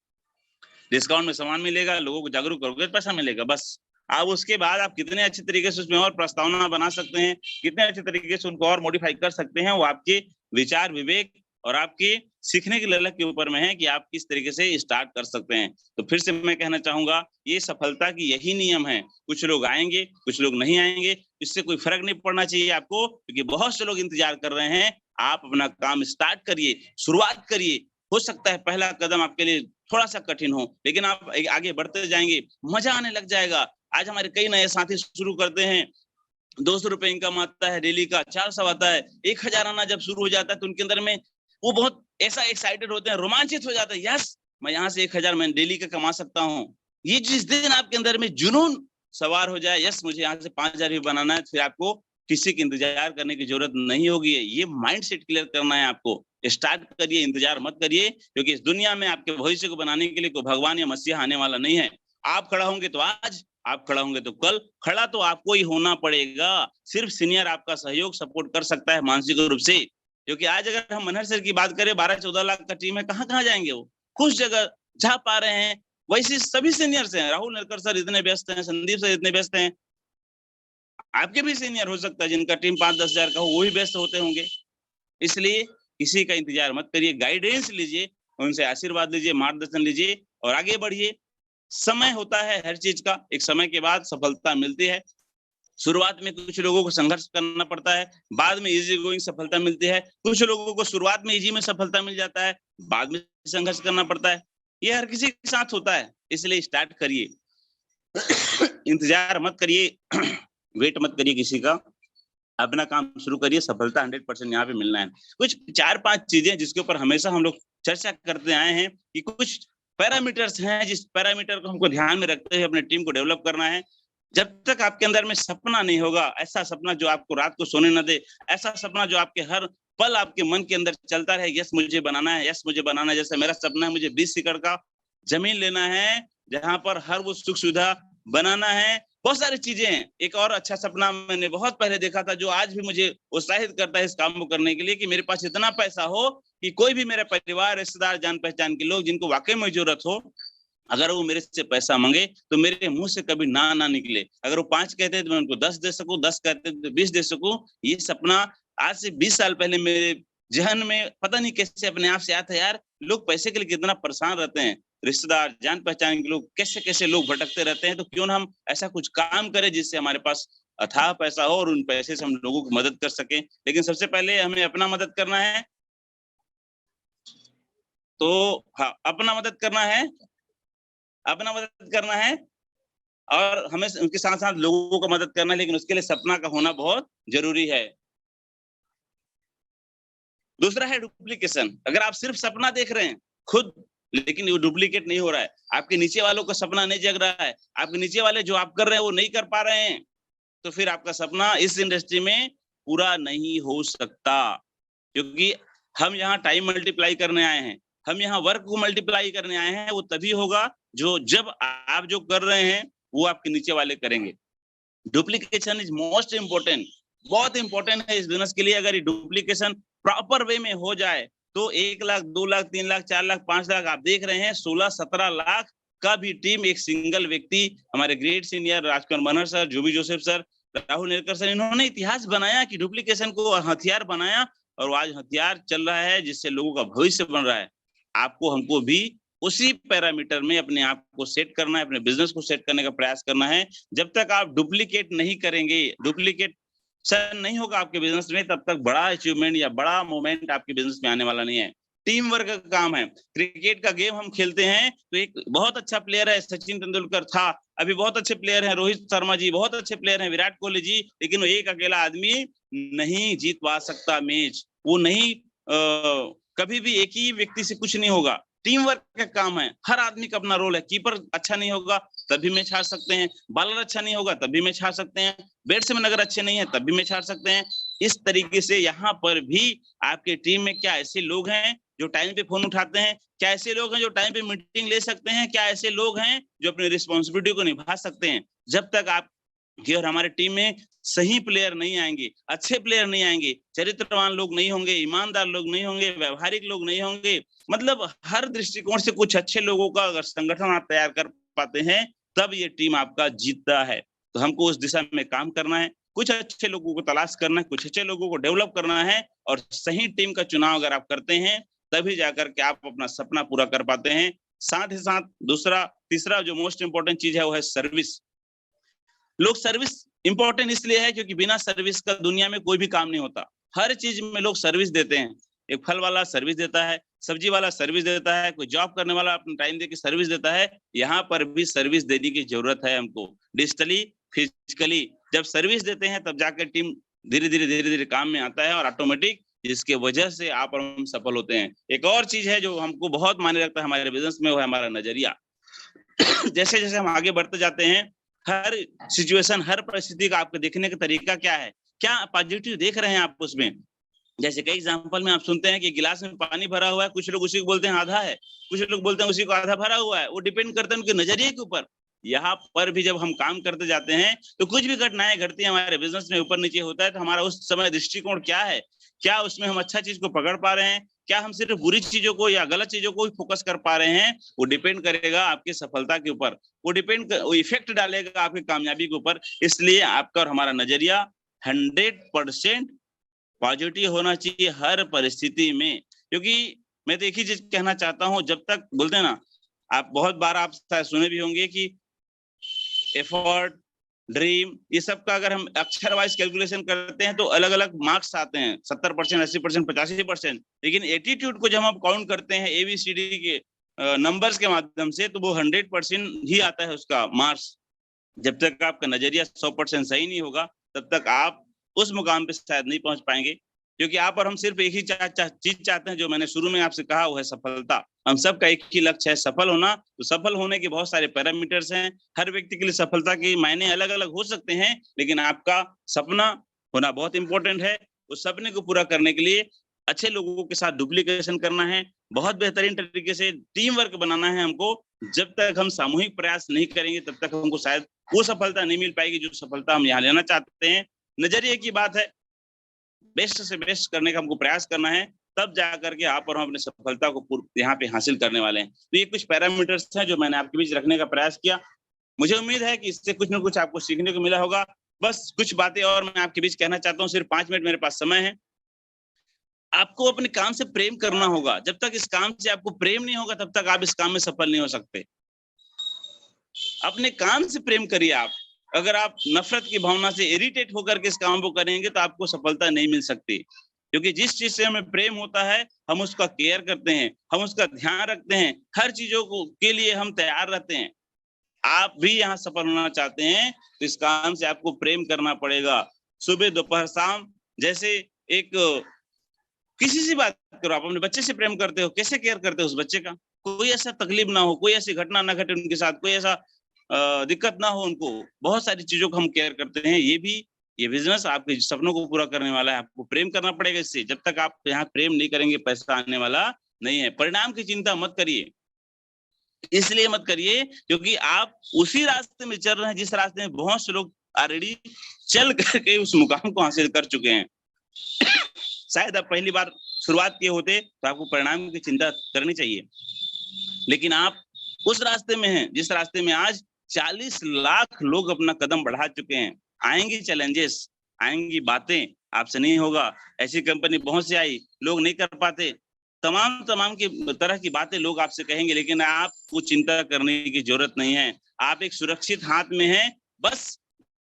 डिस्काउंट में सामान मिलेगा, लोगों को जागरूक करोगे पैसा मिलेगा। बस अब उसके बाद आप कितने अच्छे तरीके से उसमें और प्रस्तावना बना सकते हैं, कितने अच्छे तरीके से उनको और मॉडिफाई कर सकते हैं, वो आपके विचार विवेक और आपके सीखने की ललक के ऊपर में है कि आप किस तरीके से स्टार्ट कर सकते हैं। तो फिर से मैं कहना चाहूंगा, ये सफलता की यही नियम है। कुछ लोग आएंगे, कुछ लोग नहीं आएंगे, इससे कोई फर्क नहीं पड़ना चाहिए आपको, क्योंकि बहुत से लोग इंतजार कर रहे हैं। आप अपना काम स्टार्ट करिए, शुरुआत करिए। हो सकता है पहला कदम आपके लिए थोड़ा सा कठिन हो, लेकिन आप आगे बढ़ते जाएंगे, मजा आने लग जाएगा। आज हमारे कई नए साथी शुरू करते हैं, 200 रुपए इनकम आता है डेली का, 400 आता है, 1000 आना जब शुरू हो जाता है तो उनके अंदर में वो बहुत ऐसा एक्साइटेड होते हैं, रोमांचित हो जाते हैं, यस मैं यहाँ से 1000 मैं डेली का कमा सकता हूँ। ये जिस दिन आपके अंदर में जुनून सवार हो जाए, यस मुझे यहाँ से 5000 भी बनाना है, फिर आपको किसी की इंतजार करने की जरूरत नहीं होगी। ये माइंडसेट क्लियर करना है आपको। स्टार्ट करिए, इंतजार मत करिए, क्योंकि इस दुनिया में आपके भविष्य को बनाने के लिए कोई भगवान या मसीहा आने वाला नहीं है। आप खड़ा होंगे तो आज, आप खड़ा होंगे तो कल, खड़ा तो आपको ही होना पड़ेगा। सिर्फ सीनियर आपका सहयोग सपोर्ट कर सकता है मानसिक रूप से, क्योंकि आज अगर हम मनहर सर की बात करें, 12-14 लाख का टीम है, कहाँ जाएंगे वो? कुछ जगह जा पा रहे हैं। वैसे सभी सीनियर्स हैं, राहुल नरकर सर इतने व्यस्त हैं, संदीप सर इतने व्यस्त हैं, आपके भी सीनियर हो सकता है जिनका टीम 5-10 हजार का हो, वो भी व्यस्त होते होंगे। इसलिए किसी का इंतजार मत करिए, गाइडेंस लीजिए, उनसे आशीर्वाद लीजिए, मार्गदर्शन लीजिए और आगे बढ़िए। समय होता है हर चीज का, एक समय के बाद सफलता मिलती है। शुरुआत में कुछ लोगों को संघर्ष करना पड़ता है, बाद में इजी गोइंग सफलता मिलती है। कुछ लोगों को शुरुआत में इजी में सफलता मिल जाता है, बाद में संघर्ष करना पड़ता है। ये हर किसी के साथ होता है, इसलिए स्टार्ट करिए। इंतजार मत करिए, वेट मत करिए किसी का, अपना काम शुरू करिए, सफलता 100% यहाँ पे मिलना है। कुछ 4-5 चीजें जिसके ऊपर हमेशा हम लोग चर्चा करते आए हैं कि कुछ पैरामीटर्स हैं, जिस पैरामीटर को हमको ध्यान में रखते हुए अपने टीम को डेवलप करना है। जब तक आपके अंदर में सपना नहीं होगा, ऐसा सपना जो आपको रात को सोने न दे, ऐसा सपना जो आपके हर पल आपके मन के अंदर चलता रहे, यस मुझे बनाना है, यस मुझे बनाना है। जैसे मेरा सपना है, मुझे 20 एकड़ का जमीन लेना है, जहां पर हर वो सुख सुविधा बनाना है, बहुत सारी चीजें हैं। एक और अच्छा सपना मैंने बहुत पहले देखा था, जो आज भी मुझे उत्साहित करता है इस काम को करने के लिए, कि मेरे पास इतना पैसा हो कि कोई भी मेरा परिवार, रिश्तेदार, जान पहचान के लोग जिनको वाकई में जरूरत हो, अगर वो मेरे से पैसा मांगे तो मेरे मुंह से कभी ना निकले। अगर वो 5 कहते हैं तो मैं उनको 10 दे सकूं, 10 कहते हैं तो 20 दे सकूं। ये सपना आज से 20 साल पहले मेरे जहन में पता नहीं कैसे अपने आप से आया था, यार लोग पैसे के लिए कितना परेशान रहते हैं, रिश्तेदार, जान पहचान के लोग, कैसे लोग भटकते रहते हैं, तो क्यों ना हम ऐसा कुछ काम करें जिससे हमारे पास अथाह पैसा हो और उन पैसे से हम लोगों की मदद कर सकें। लेकिन सबसे पहले हमें अपना मदद करना है, तो हाँ अपना मदद करना है और हमें उनके साथ साथ लोगों को मदद करना है, लेकिन उसके लिए सपना का होना बहुत जरूरी है। दूसरा है डुप्लीकेशन। अगर आप सिर्फ सपना देख रहे हैं खुद, लेकिन वो डुप्लीकेट नहीं हो रहा है, आपके नीचे वालों का सपना नहीं जग रहा है, आपके नीचे वाले जो आप कर रहे हैं वो नहीं कर पा रहे हैं, तो फिर आपका सपना इस इंडस्ट्री में पूरा नहीं हो सकता। क्योंकि हम यहाँ टाइम मल्टीप्लाई करने आए हैं, हम यहाँ वर्क को मल्टीप्लाई करने आए हैं। वो तभी होगा जो जब आप जो कर रहे हैं वो आपके नीचे वाले करेंगे। डुप्लीकेशन इज मोस्ट इंपोर्टेंट, बहुत इंपॉर्टेंट है इस बिजनेस के लिए। अगर ये डुप्लीकेशन प्रॉपर वे में हो जाए तो 1 लाख, 2 लाख, 3 लाख, 4 लाख, 5 लाख, आप देख रहे हैं 16-17 लाख का भी टीम एक सिंगल व्यक्ति, हमारे great senior Rajkumar Manhar sir, Jobi Joseph sir, Rahul Nerkar sir, इन्होंने इतिहास बनाया कि डुप्लीकेशन को हथियार बनाया और आज हथियार चल रहा है जिससे लोगों का भविष्य बन रहा है। आपको हमको भी उसी पैरामीटर में अपने आप को सेट करना है, अपने बिजनेस को सेट करने का प्रयास करना है। जब तक आप डुप्लीकेट नहीं करेंगे, डुप्लीकेट नहीं होगा आपके बिजनेस में, तब तक बड़ा अचीवमेंट या बड़ा मोमेंट आपके बिजनेस में आने वाला नहीं है। टीम वर्क का काम है। क्रिकेट का गेम हम खेलते हैं तो एक बहुत अच्छा प्लेयर है सचिन तेंदुलकर था, अभी बहुत अच्छे प्लेयर हैं रोहित शर्मा जी, बहुत अच्छे प्लेयर हैं विराट कोहली जी, लेकिन वो एक अकेला आदमी नहीं जीत पा सकता मैच। वो नहीं कभी भी एक ही व्यक्ति से कुछ नहीं होगा। टीम वर्क का काम है, हर आदमी का अपना रोल है। कीपर अच्छा नहीं होगा तभी मैच हार सकते हैं, बॉलर अच्छा नहीं होगा तभी मैच हार सकते हैं, बैट्समैन अगर अच्छे नहीं है तब भी मैच हार सकते हैं। इस तरीके से यहाँ पर भी आपके टीम में क्या ऐसे लोग हैं जो टाइम पे फोन उठाते हैं, क्या ऐसे लोग हैं जो टाइम पे मीटिंग ले सकते हैं, क्या ऐसे लोग हैं जो अपनी रिस्पॉन्सिबिलिटी को निभा सकते हैं। जब तक आप कि और हमारे टीम में सही प्लेयर नहीं आएंगे, अच्छे प्लेयर नहीं आएंगे, चरित्रवान लोग नहीं होंगे, ईमानदार लोग नहीं होंगे, व्यवहारिक लोग नहीं होंगे, मतलब हर दृष्टिकोण से कुछ अच्छे लोगों का अगर संगठन आप तैयार कर पाते हैं तब ये टीम आपका जीतता है। तो हमको उस दिशा में काम करना है, कुछ अच्छे लोगों को तलाश करना है, कुछ अच्छे लोगों को डेवलप करना है और सही टीम का चुनाव अगर आप करते हैं तभी जाकर के आप अपना सपना पूरा कर पाते हैं। साथ ही साथ तीसरा जो मोस्ट इंपोर्टेंट चीज है वो है सर्विस। लोग सर्विस इंपॉर्टेंट इसलिए है क्योंकि बिना सर्विस का दुनिया में कोई भी काम नहीं होता। हर चीज में लोग सर्विस देते हैं, एक फल वाला सर्विस देता है, सब्जी वाला सर्विस देता है, कोई जॉब करने वाला अपना टाइम देके सर्विस देता है। यहाँ पर भी सर्विस देने की जरूरत है हमको, डिजिटली, फिजिकली। जब सर्विस देते हैं तब जाकर टीम धीरे-धीरे काम में आता है और ऑटोमेटिक, जिसके वजह से आप और हम सफल होते हैं। एक और चीज है जो हमको बहुत मायने रखता है हमारे बिजनेस में, वो है हमारा नजरिया। जैसे-जैसे हम आगे बढ़ते जाते हैं, हर सिचुएशन, हर परिस्थिति का आपको देखने का तरीका क्या है? क्या पॉजिटिव देख रहे हैं आप उसमें? जैसे कई एग्जांपल में आप सुनते हैं कि गिलास में पानी भरा हुआ है, कुछ लोग उसी को बोलते हैं आधा है, कुछ लोग बोलते हैं उसी को आधा भरा हुआ है। वो डिपेंड करता है उनके नजरिए के ऊपर। यहाँ पर भी जब हम काम करते जाते हैं तो कुछ भी घटनाएं घटती हैं हमारे बिजनेस में, ऊपर नीचे होता है, तो हमारा उस समय दृष्टिकोण क्या है? क्या उसमें हम अच्छा चीज को पकड़ पा रहे हैं? क्या हम सिर्फ बुरी चीजों को या गलत चीजों को ही फोकस कर पा रहे हैं? वो डिपेंड करेगा आपकी सफलता के ऊपर। वो इफेक्ट डालेगा आपकी कामयाबी के ऊपर। इसलिए आपका और हमारा नजरिया 100% पॉजिटिव होना चाहिए हर परिस्थिति में। क्योंकि मैं तो एक ही चीज कहना चाहता हूँ, जब तक बोलते हैं ना, आप बहुत बार आप शायद सुने भी होंगे कि एफर्ट, ड्रीम, ये सब का अगर हम अक्षर वाइज कैलकुलेशन करते हैं तो अलग अलग मार्क्स आते हैं, 70%, 80%, 85%। लेकिन एटीट्यूड को जब हम काउंट करते हैं ABCD के नंबर्स के माध्यम से, तो वो 100% ही आता है उसका मार्क्स। जब तक आपका नजरिया 100% सही नहीं होगा, तब तक आप उस मुकाम पे शायद नहीं पहुंच पाएंगे। क्योंकि आप और हम सिर्फ एक ही चीज चाहते हैं, जो मैंने शुरू में आपसे कहा, वो है सफलता। हम सबका एक ही लक्ष्य है, सफल होना। तो सफल होने के बहुत सारे पैरामीटर्स हैं। हर व्यक्ति के लिए सफलता के मायने अलग अलग हो सकते हैं, लेकिन आपका सपना होना बहुत इंपॉर्टेंट है। उस सपने को पूरा करने के लिए अच्छे लोगों के साथ डुप्लीकेशन करना है, बहुत बेहतरीन तरीके से टीम वर्क बनाना है हमको। जब तक हम सामूहिक प्रयास नहीं करेंगे, तब तक हमको शायद वो सफलता नहीं मिल पाएगी जो सफलता हम यहाँ लेना चाहते हैं। नजरिए की बात है, बेस्ट से बेस्ट करने का हमको प्रयास करना है, तब जाकर के आप और हम अपनी सफलता को यहाँ पे हासिल करने वाले हैं। तो ये कुछ पैरामीटर्स हैं जो मैंने आपके बीच रखने का प्रयास किया। मुझे उम्मीद है कि इससे कुछ ना कुछ आपको सीखने को मिला होगा। बस कुछ बातें और मैं आपके बीच कहना चाहता हूँ, सिर्फ 5 मिनट मेरे पास समय है। आपको अपने काम से प्रेम करना होगा। जब तक इस काम से आपको प्रेम नहीं होगा, तब तक आप इस काम में सफल नहीं हो सकते। अपने काम से प्रेम करिए आप। अगर आप नफरत की भावना से इरिटेट होकर के इस काम को करेंगे, तो आपको सफलता नहीं मिल सकती। क्योंकि जिस चीज से हमें प्रेम होता है, हम उसका केयर करते हैं, हम उसका ध्यान रखते हैं, हर चीजों को के लिए हम तैयार रहते हैं। आप भी यहाँ सफल होना चाहते हैं, तो इस काम से आपको प्रेम करना पड़ेगा। सुबह, दोपहर, शाम। जैसे एक किसी से बात करो, आप अपने बच्चे से प्रेम करते हो, कैसे केयर करते हो उस बच्चे का? कोई ऐसा तकलीफ ना हो, कोई ऐसी घटना ना घटे उनके साथ, कोई ऐसा दिक्कत ना हो उनको। बहुत सारी चीजों को हम केयर करते हैं। ये बिजनेस आपके सपनों को पूरा करने वाला है। आपको प्रेम करना पड़ेगा इससे। जब तक आप यहाँ प्रेम नहीं करेंगे, पैसा आने वाला नहीं है। परिणाम की चिंता मत करिए। इसलिए मत करिए क्योंकि आप उसी रास्ते में चल रहे हैं जिस रास्ते में बहुत से लोग ऑलरेडी चल करके उस मुकाम को हासिल कर चुके हैं। शायद आप पहली बार शुरुआत किए होते तो आपको परिणाम की चिंता करनी चाहिए, लेकिन आप उस रास्ते में हैं जिस रास्ते में आज 40 लाख लोग अपना कदम बढ़ा चुके हैं। आएंगी चैलेंजेस, आएंगी बातें, आपसे नहीं होगा। ऐसी कंपनी बहुत सी आई, लोग नहीं कर पाते। तमाम की तरह की बातें लोग आपसे कहेंगे, लेकिन आपको चिंता करने की जरूरत नहीं है। आप एक सुरक्षित हाथ में हैं। बस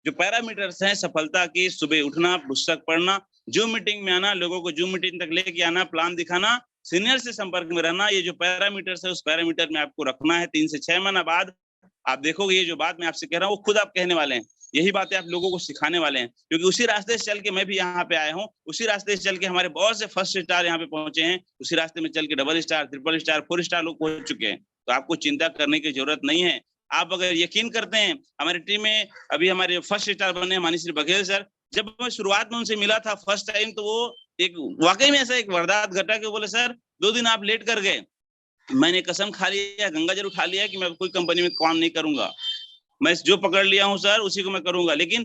जो पैरामीटर्स हैं सफलता की, सुबह उठना, पुस्तक पढ़ना, जूम मीटिंग में आना, लोगों को जूम मीटिंग तक लेके आना, प्लान दिखाना, सीनियर से संपर्क में रहना, ये जो पैरामीटर्स है उस पैरामीटर में आपको रखना है। 3 से 6 महीना बाद आप देखोगे ये जो बात मैं आपसे कह रहा हूँ वो खुद आप कहने वाले हैं। यही बातें आप लोगों को सिखाने वाले हैं, क्योंकि उसी रास्ते से चल के मैं भी यहाँ पे आया हूँ। उसी रास्ते से चल के हमारे बहुत से फर्स्ट स्टार यहाँ पे पहुंचे हैं। उसी रास्ते में चल के double star, triple star, 4 star लोग पहुंच चुके हैं। तो आपको चिंता करने की जरूरत नहीं है। आप अगर यकीन करते हैं, हमारी टीम में अभी हमारे फर्स्ट स्टार बने माननीय श्री बघेल सर। जब मैं शुरुआत में उनसे मिला था फर्स्ट टाइम, तो वो एक वाकई में ऐसा एक वारदात घटा के बोले, सर 2 दिन आप लेट कर गए। मैंने कसम खा लिया, गंगा जल उठा लिया कि मैं कोई कंपनी में काम नहीं करूंगा। मैं जो पकड़ लिया हूं सर उसी को मैं करूंगा। लेकिन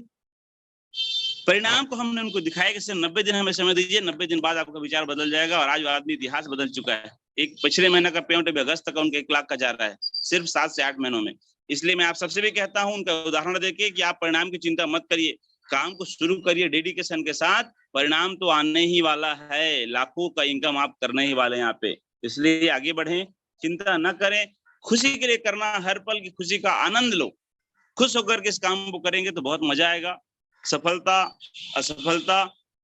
परिणाम को हमने उनको दिखाया कि सर 90 दिन हमें समय दीजिए, 90 दिन बाद आपका विचार बदल जाएगा। और आज आदमी इतिहास बदल चुका है। एक पिछले महीने का पेमेंट अभी अगस्त तक उनका 1 लाख का जा रहा है, सिर्फ 7 से 8 महीनों में। इसलिए मैं आप सबसे भी कहता हूं, उनका उदाहरण देके कि आप परिणाम की चिंता मत करिए, काम को शुरू करिए डेडिकेशन के साथ। परिणाम तो आने ही वाला है, लाखों का इनकम आप करने ही वाले हैं यहाँ पे। इसलिए आगे बढ़ें, चिंता न करें, खुशी के लिए करना, हर पल की खुशी का आनंद लो। खुश होकर के इस काम को करेंगे तो बहुत मजा आएगा। सफलता, असफलता,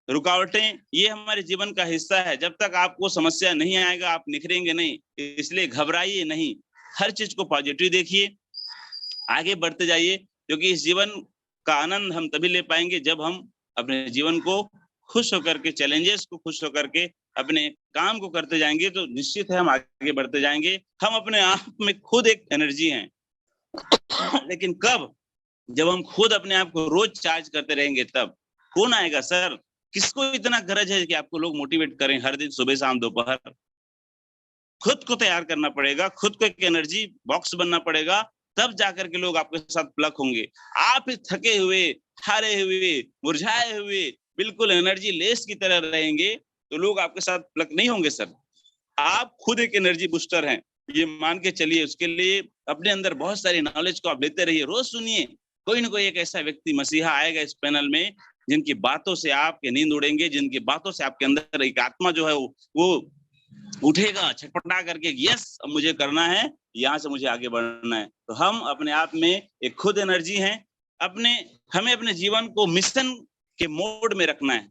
रुकावटें ये हमारे जीवन का हिस्सा है। जब तक आपको समस्या नहीं आएगा आप निखरेंगे नहीं, इसलिए घबराइए नहीं, हर चीज को पॉजिटिव देखिए, आगे बढ़ते जाइए, क्योंकि इस जीवन का आनंद हम तभी ले पाएंगे जब हम अपने जीवन को खुश होकर के, चैलेंजेस को खुश होकर के अपने काम को करते जाएंगे, तो निश्चित है हम आगे बढ़ते जाएंगे। हम अपने आप में खुद एक एनर्जी हैं, लेकिन कब? जब हम खुद अपने आप को रोज चार्ज करते रहेंगे तब। कौन आएगा सर? किसको इतना गरज है कि आपको लोग मोटिवेट करें हर दिन सुबह शाम दोपहर? खुद को तैयार करना पड़ेगा, खुद को एक एनर्जी बॉक्स बनना पड़ेगा, तब जाकर के लोग आपके साथ प्लग होंगे। आप थके हुए, हारे हुए, मुरझाए हुए, बिल्कुल एनर्जी लेस की तरह रहेंगे तो लोग आपके साथ प्लग नहीं होंगे सर। आप खुद एक एनर्जी बूस्टर हैं, ये मान के चलिए। उसके लिए अपने अंदर बहुत सारी नॉलेज को आप लेते रहिए, रोज सुनिए। कोई ना कोई एक ऐसा व्यक्ति मसीहा आएगा इस पैनल में जिनकी बातों से आपके नींद उड़ेंगे, जिनकी बातों से आपके अंदर एक आत्मा जो है वो उठेगा छटपटा करके, यस अब मुझे करना है, यहाँ से मुझे आगे बढ़ना है। तो हम अपने आप में एक खुद एनर्जी हैं। हमें अपने जीवन को मिशन के मोड में रखना है।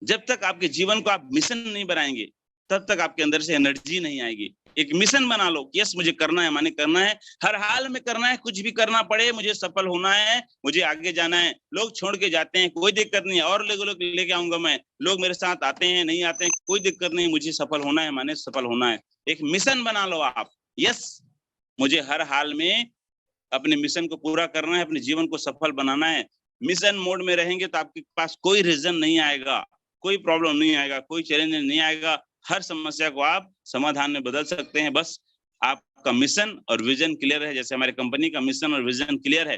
जब तक आपके जीवन को आप मिशन नहीं बनाएंगे तब तक आपके अंदर से एनर्जी नहीं आएगी। एक मिशन बना लो, यस मुझे करना है, माने करना है, हर हाल में करना है, कुछ भी करना पड़े, मुझे सफल होना है, मुझे आगे जाना है। लोग छोड़ के जाते हैं, कोई दिक्कत नहीं है, और लोग लेके आऊंगा मैं। लोग मेरे साथ आते हैं, नहीं आते हैं, कोई दिक्कत नहीं, मुझे सफल होना है, माने सफल होना है। एक मिशन बना लो आप, यस मुझे हर हाल में अपने मिशन को पूरा करना है, अपने जीवन को सफल बनाना है। मिशन मोड में रहेंगे तो आपके पास कोई रीजन नहीं आएगा, कोई प्रॉब्लम नहीं आएगा, कोई चैलेंज नहीं आएगा। हर समस्या को आप समाधान में बदल सकते हैं, बस आपका मिशन और विजन क्लियर है। जैसे हमारे कंपनी का मिशन और विजन क्लियर है।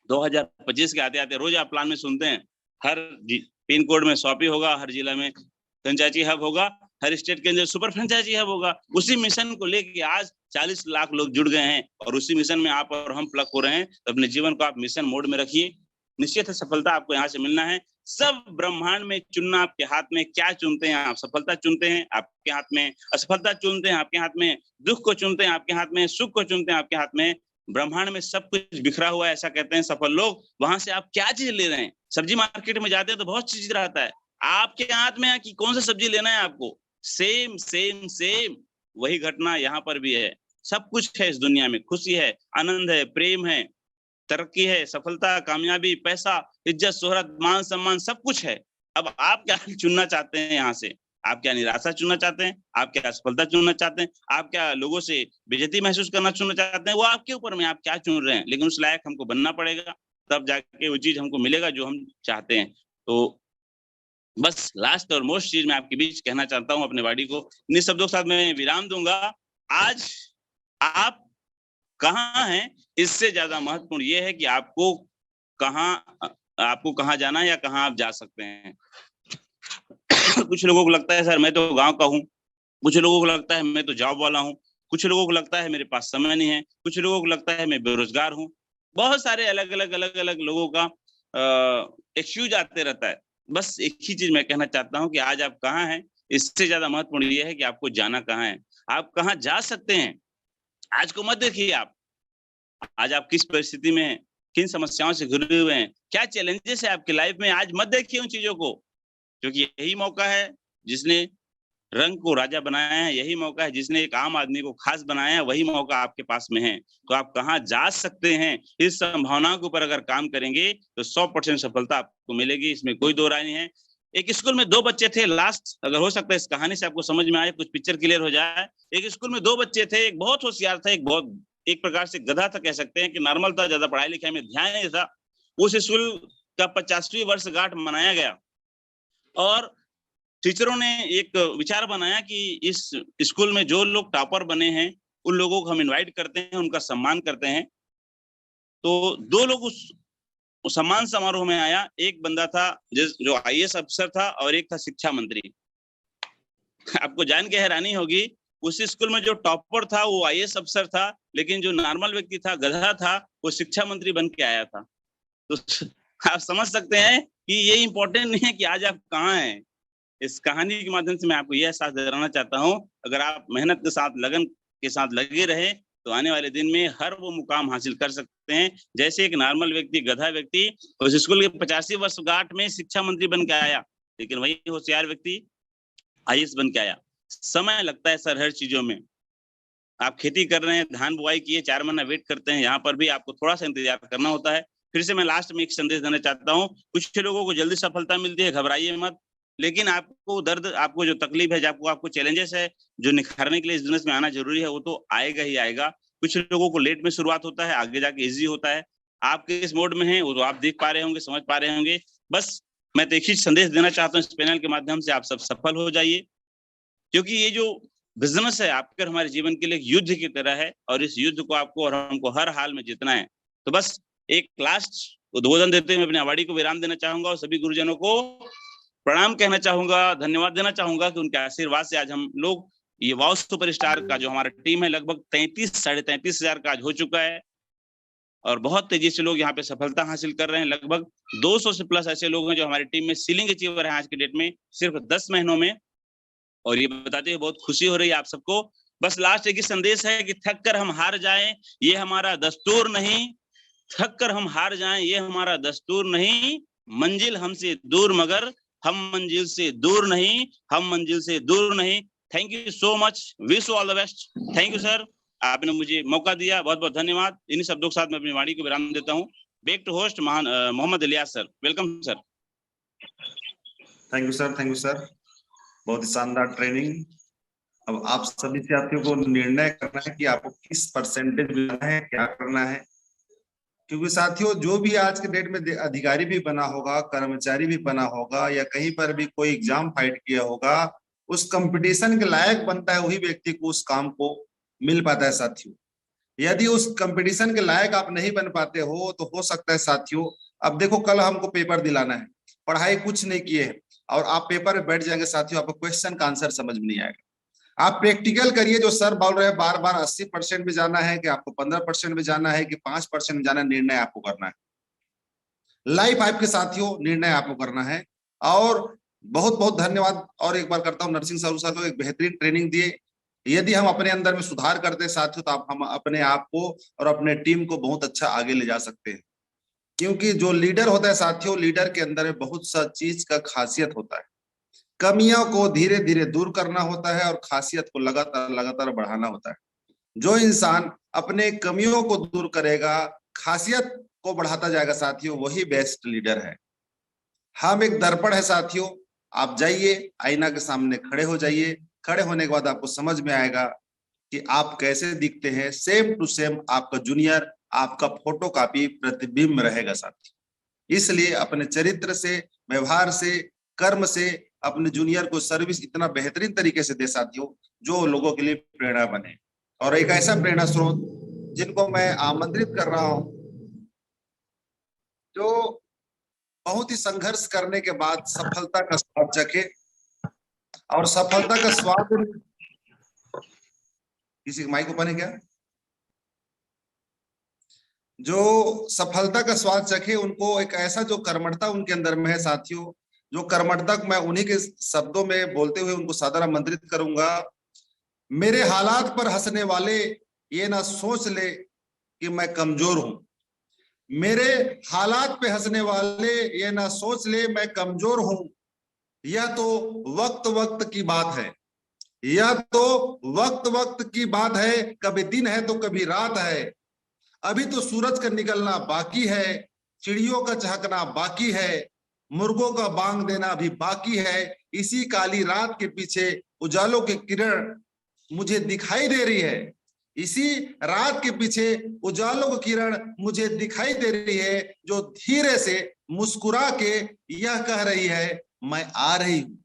2025 के आते आते रोज आप प्लान में सुनते हैं, हर पिन कोड में शॉपी होगा, हर जिला में फ्रेंचाइजी हब होगा, हर स्टेट के अंदर सुपर फ्रेंचाइजी हब होगा। उसी मिशन को लेके आज 40 लाख लोग जुड़ गए हैं और उसी मिशन में आप और हम प्लग हो रहे हैं। तो अपने जीवन को आप मिशन मोड में रखिए, निश्चित है सफलता आपको यहाँ से मिलना है। सब ब्रह्मांड में चुनना आपके हाथ में। क्या चुनते हैं आप? सफलता चुनते हैं आपके हाथ में, असफलता चुनते हैं आपके हाथ में, दुख को चुनते हैं आपके हाथ में, सुख को चुनते हैं आपके हाथ में। ब्रह्मांड में सब कुछ बिखरा हुआ है, ऐसा कहते हैं सफल लोग। वहां से आप क्या चीज ले रहे हैं? सब्जी मार्केट में जाते हैं तो बहुत चीज रहता है, आपके हाथ में है कि कौन सा सब्जी लेना है आपको। सेम सेम सेम वही घटना यहाँ पर भी है। सब कुछ है इस दुनिया में, खुशी है, आनंद है, प्रेम है, तरक्की है, सफलता, कामयाबी, पैसा, इज्जत, शोहरत, मान सम्मान, सब कुछ है। अब आप क्या चुनना चाहते हैं यहाँ से? आप क्या निराशा चुनना चाहते हैं? आप क्या असफलता चुनना चाहते हैं? आप क्या लोगों से बेइज्जती महसूस करना चुनना चाहते हैं? वो आपके ऊपर में, आप क्या चुन रहे हैं। लेकिन उस लायक हमको बनना पड़ेगा, तब जाके वो चीज हमको मिलेगा जो हम चाहते हैं। तो बस लास्ट और मोस्ट चीज मैं आपके बीच कहना चाहता हूँ अपने वाणी को। इन शब्दों के साथ मैं विराम दूंगा। आज आप कहाँ हैं, इससे ज्यादा महत्वपूर्ण ये है कि आपको कहाँ जाना है या कहाँ आप जा सकते हैं। कुछ लोगों को लगता है सर मैं तो गांव का हूँ, कुछ लोगों को लगता है मैं तो जॉब वाला हूँ, कुछ लोगों को लगता है मेरे पास समय नहीं है, कुछ लोगों को लगता है मैं बेरोजगार हूँ। बहुत सारे अलग अलग लोगों का एक्सक्यूज आते रहता है। बस एक ही चीज मैं कहना चाहता हूँ कि आज आप कहाँ हैं, इससे ज्यादा महत्वपूर्ण ये है कि आपको जाना कहाँ है, आप कहाँ जा सकते हैं। आज को मत देखिए आप, आज आप किस परिस्थिति में हैं, किन समस्याओं से घिरे हुए हैं, क्या चैलेंजेस है आपकी लाइफ में, आज मत देखिए उन चीजों को। क्योंकि यही मौका है जिसने रंग को राजा बनाया है, यही मौका है जिसने एक आम आदमी को खास बनाया है, वही मौका आपके पास में है। तो आप कहाँ जा सकते हैं, इस संभावना के ऊपर अगर काम करेंगे तो 100% सफलता आपको मिलेगी, इसमें कोई दो राय नहीं है। एक स्कूल में 2 बच्चे थे, लास्ट अगर हो सकता है इस कहानी से आपको समझ में आए, कुछ पिक्चर क्लियर हो जाए। एक स्कूल में 2 बच्चे थे, एक बहुत होशियार था, एक प्रकार से गधा था, कह सकते हैं कि नॉर्मल था, ज्यादा पढ़ाई लिखाई में ध्यान नहीं था। उस स्कूल का 50वीं वर्षगांठ मनाया गया और टीचरों ने एक विचार बनाया कि इस स्कूल में जो लोग टॉपर बने हैं उन लोगों को हम इनवाइट करते हैं, उनका सम्मान करते हैं। तो 2 लोग उस सम्मान समारोह में आया। एक बंदा था जो IAS अफसर था और एक था शिक्षा मंत्री। आपको जान के हैरानी होगी, उस स्कूल में जो टॉपर था वो IAS अफसर था, लेकिन जो नॉर्मल व्यक्ति था, गधा था, वो शिक्षा मंत्री बन के आया था। तो आप समझ सकते हैं कि ये इम्पोर्टेंट नहीं है कि आज आप कहाँ हैं। इस कहानी के माध्यम से मैं आपको यह एहसास दिलाना चाहता हूँ, अगर आप मेहनत के साथ, लगन के साथ लगे रहे तो आने वाले दिन में हर वो मुकाम हासिल कर सकते हैं। जैसे एक नॉर्मल व्यक्ति, गधा व्यक्ति उस स्कूल के 85वीं वर्षगांठ में शिक्षा मंत्री बन के आया, लेकिन वही होशियार व्यक्ति आईएएस बन के आया। समय लगता है सर हर चीजों में। आप खेती कर रहे हैं, धान बुआई किए, 4 महीना वेट करते हैं, यहाँ पर भी आपको थोड़ा सा इंतजार करना होता है। फिर से मैं लास्ट में एक संदेश देना चाहता हूँ, कुछ लोगों को जल्दी सफलता मिलती है, घबराइए मत। लेकिन आपको दर्द, आपको जो तकलीफ है, आपको चैलेंजेस है, जो निखारने के लिए इस बिजनेस में आना जरूरी है, वो तो आएगा ही आएगा। कुछ लोगों को लेट में शुरुआत होता है, आगे जाके इजी होता है। आप किस मोड में हैं वो तो आप देख पा रहे होंगे, समझ पा रहे होंगे। बस मैं तो एक ही संदेश देना चाहता हूँ इस पैनल के माध्यम से, आप सब सफल हो जाइए, क्योंकि ये जो बिजनेस है आपके हमारे जीवन के लिए एक युद्ध की तरह है, और इस युद्ध को आपको और हमको हर हाल में जीतना है। तो बस एक लास्ट उद्बोधन देते हुए अपने अवार्डी को विराम देना चाहूंगा और सभी गुरुजनों को प्रणाम कहना चाहूंगा, धन्यवाद देना चाहूंगा कि उनके आशीर्वाद से आज हम लोग ये वाव सुपरस्टार का जो हमारा टीम है लगभग 33,000 का आज हो चुका है, और बहुत तेजी से लोग यहाँ पे सफलता हासिल कर रहे हैं। लगभग 200 से प्लस ऐसे लोग हैं जो हमारी टीम में सीलिंग अचीवर है आज की डेट में, सिर्फ 10 महीनों में। और ये बताते हुए बहुत खुशी हो रही है आप सबको। बस लास्ट एक ही संदेश है कि थक कर हम हार जाएं ये हमारा दस्तूर नहीं, थक कर हम हार जाएं ये हमारा दस्तूर नहीं, मंजिल हमसे दूर मगर हम मंजिल से दूर नहीं, हम मंजिल से दूर नहीं। Thank you so much, wish you all the best. Thank you sir, आपने मुझे मौका दिया, बहुत बहुत धन्यवाद। इन्हीं शब्दों के साथ मैं अपनी वाणी को विराम देता हूँ। Back to host Mohammad Ilyas sir, welcome sir. Thank you sir, thank you sir, बहुत ही शानदार ट्रेनिंग। अब आप सभी साथियों को निर्णय करना है कि आपको किस परसेंटेज मिलना है, क्या करना है। क्योंकि साथियों जो भी आज के डेट में अधिकारी भी बना होगा, कर्मचारी भी बना होगा, या कहीं पर भी कोई एग्जाम फाइट किया होगा, उस कंपटीशन के लायक बनता है वही व्यक्ति को उस काम को मिल पाता है साथियों। यदि उस कंपटीशन के लायक आप नहीं बन पाते हो तो हो सकता है साथियों, अब देखो कल हमको पेपर दिलाना है, पढ़ाई कुछ नहीं किए है और आप पेपर में बैठ जाएंगे साथियों, आपको क्वेश्चन का आंसर समझ में नहीं आएगा। आप प्रैक्टिकल करिए, जो सर बोल रहे हैं बार बार 80% में जाना है कि आपको 15% में जाना है कि 5% में जाना है, निर्णय आपको करना है। लाइफ आपके साथियों, निर्णय आपको करना है। और बहुत बहुत धन्यवाद और एक बार करता हूँ नरसिंह सर को, एक बेहतरीन ट्रेनिंग दिए। यदि हम अपने अंदर में सुधार करते साथियों तो हम अपने आप को और अपने टीम को बहुत अच्छा आगे ले जा सकते हैं। क्योंकि जो लीडर होता है साथियों, लीडर के अंदर में बहुत सा चीज का खासियत होता है। कमियों को धीरे धीरे दूर करना होता है और खासियत को लगातार लगातार बढ़ाना होता है। जो इंसान अपने कमियों को दूर करेगा, खासियत को बढ़ाता जाएगा साथियों, वही बेस्ट लीडर है। हम एक दर्पण है साथियों, आप जाइए आईना के सामने खड़े हो जाइए। खड़े होने के बाद आपको समझ में आएगा कि आप कैसे दिखते हैं। सेम टू सेम आपका जूनियर, आपका फोटो कॉपी प्रतिबिंब रहेगा साथियों। इसलिए अपने चरित्र से, व्यवहार से, कर्म से अपने जूनियर को सर्विस इतना बेहतरीन तरीके से दे साथियों, जो लोगों के लिए प्रेरणा बने। और एक ऐसा प्रेरणा स्रोत जिनको मैं आमंत्रित कर रहा हूं, जो बहुत ही संघर्ष करने के बाद सफलता का स्वाद चखे। और सफलता का स्वाद, किसी माइक ओपन है क्या? जो सफलता का स्वाद चखे, उनको एक ऐसा जो कर्मठता उनके अंदर में है साथियों, जो कर्मठता मैं उन्हीं के शब्दों में बोलते हुए उनको सादर आमंत्रित करूंगा। मेरे हालात पर हंसने वाले ये ना सोच ले कि मैं कमजोर हूं। मेरे हालात पे हंसने वाले ये ना सोच ले मैं कमजोर हूं। यह तो वक्त वक्त की बात है, यह तो वक्त वक्त की बात है। कभी दिन है तो कभी रात है। अभी तो सूरज का निकलना बाकी है, चिड़ियों का चहकना बाकी है, मुर्गों का बांग देना भी बाकी है। इसी काली रात के पीछे उजालों की किरण मुझे दिखाई दे रही है। इसी रात के पीछे उजालों की किरण मुझे दिखाई दे रही है, जो धीरे से मुस्कुरा के यह कह रही है, मैं आ रही हूं,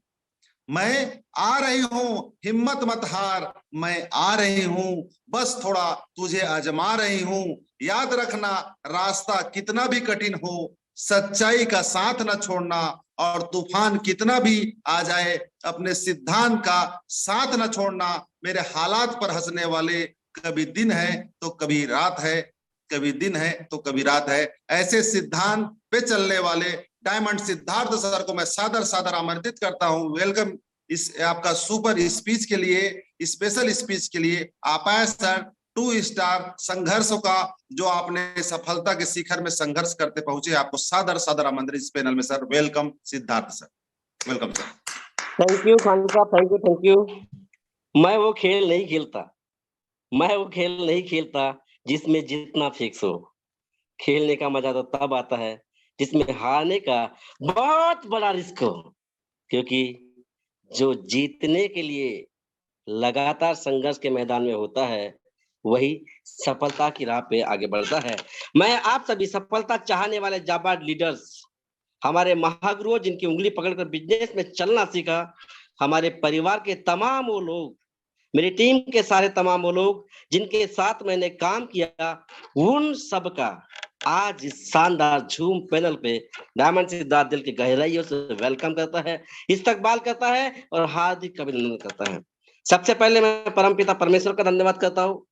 मैं आ रही हूं, हिम्मत मत हार, मैं आ रही हूं, बस थोड़ा तुझे आजमा रही हूं। याद रखना रास्ता कितना भी कठिन हो, सच्चाई का साथ न छोड़ना, और तूफान कितना भी आ जाए अपने सिद्धांत का साथ न छोड़ना। मेरे हालात पर हंसने वाले, कभी दिन है तो कभी रात है, कभी दिन है तो कभी रात है। ऐसे सिद्धांत पे चलने वाले डायमंड सिद्धार्थ सर को मैं सादर सादर आमंत्रित करता हूं। वेलकम इस आपका सुपर स्पीच के लिए, स्पेशल स्पीच के लिए। आप आए सर, 2 स्टार संघर्षों का जो आपने सफलता के शिखर में संघर्ष करते पहुंचे, आपको सादर सादर आमंत्रित इस पैनल में sir. Welcome Siddharth sir. Welcome sir. Thank you Khan साहब, थैंक यू। मैं वो खेल नहीं खेलता जिसमें जीतना फिक्स हो। खेलने का मजा तो तब आता है जिसमें हारने का बहुत बड़ा रिस्क हो, क्योंकि जो जीतने के लिए लगातार संघर्ष के मैदान में होता है वही सफलता की राह पे आगे बढ़ता है। मैं आप सभी सफलता चाहने वाले जाबाज लीडर्स, हमारे महागुरुओं जिनकी उंगली पकड़कर बिजनेस में चलना सीखा, हमारे परिवार के तमाम वो लोग, मेरी टीम के सारे तमाम वो लोग जिनके साथ मैंने काम किया, उन सब का आज इस शानदार झूम पैनल पे डायमंड सिद्धार्थ दिल की गहराइयों से वेलकम करता है, इस्तकबाल करता है और हार्दिक अभिनंदन करता है। सबसे पहले मैं परमपिता परमेश्वर का धन्यवाद करता हूँ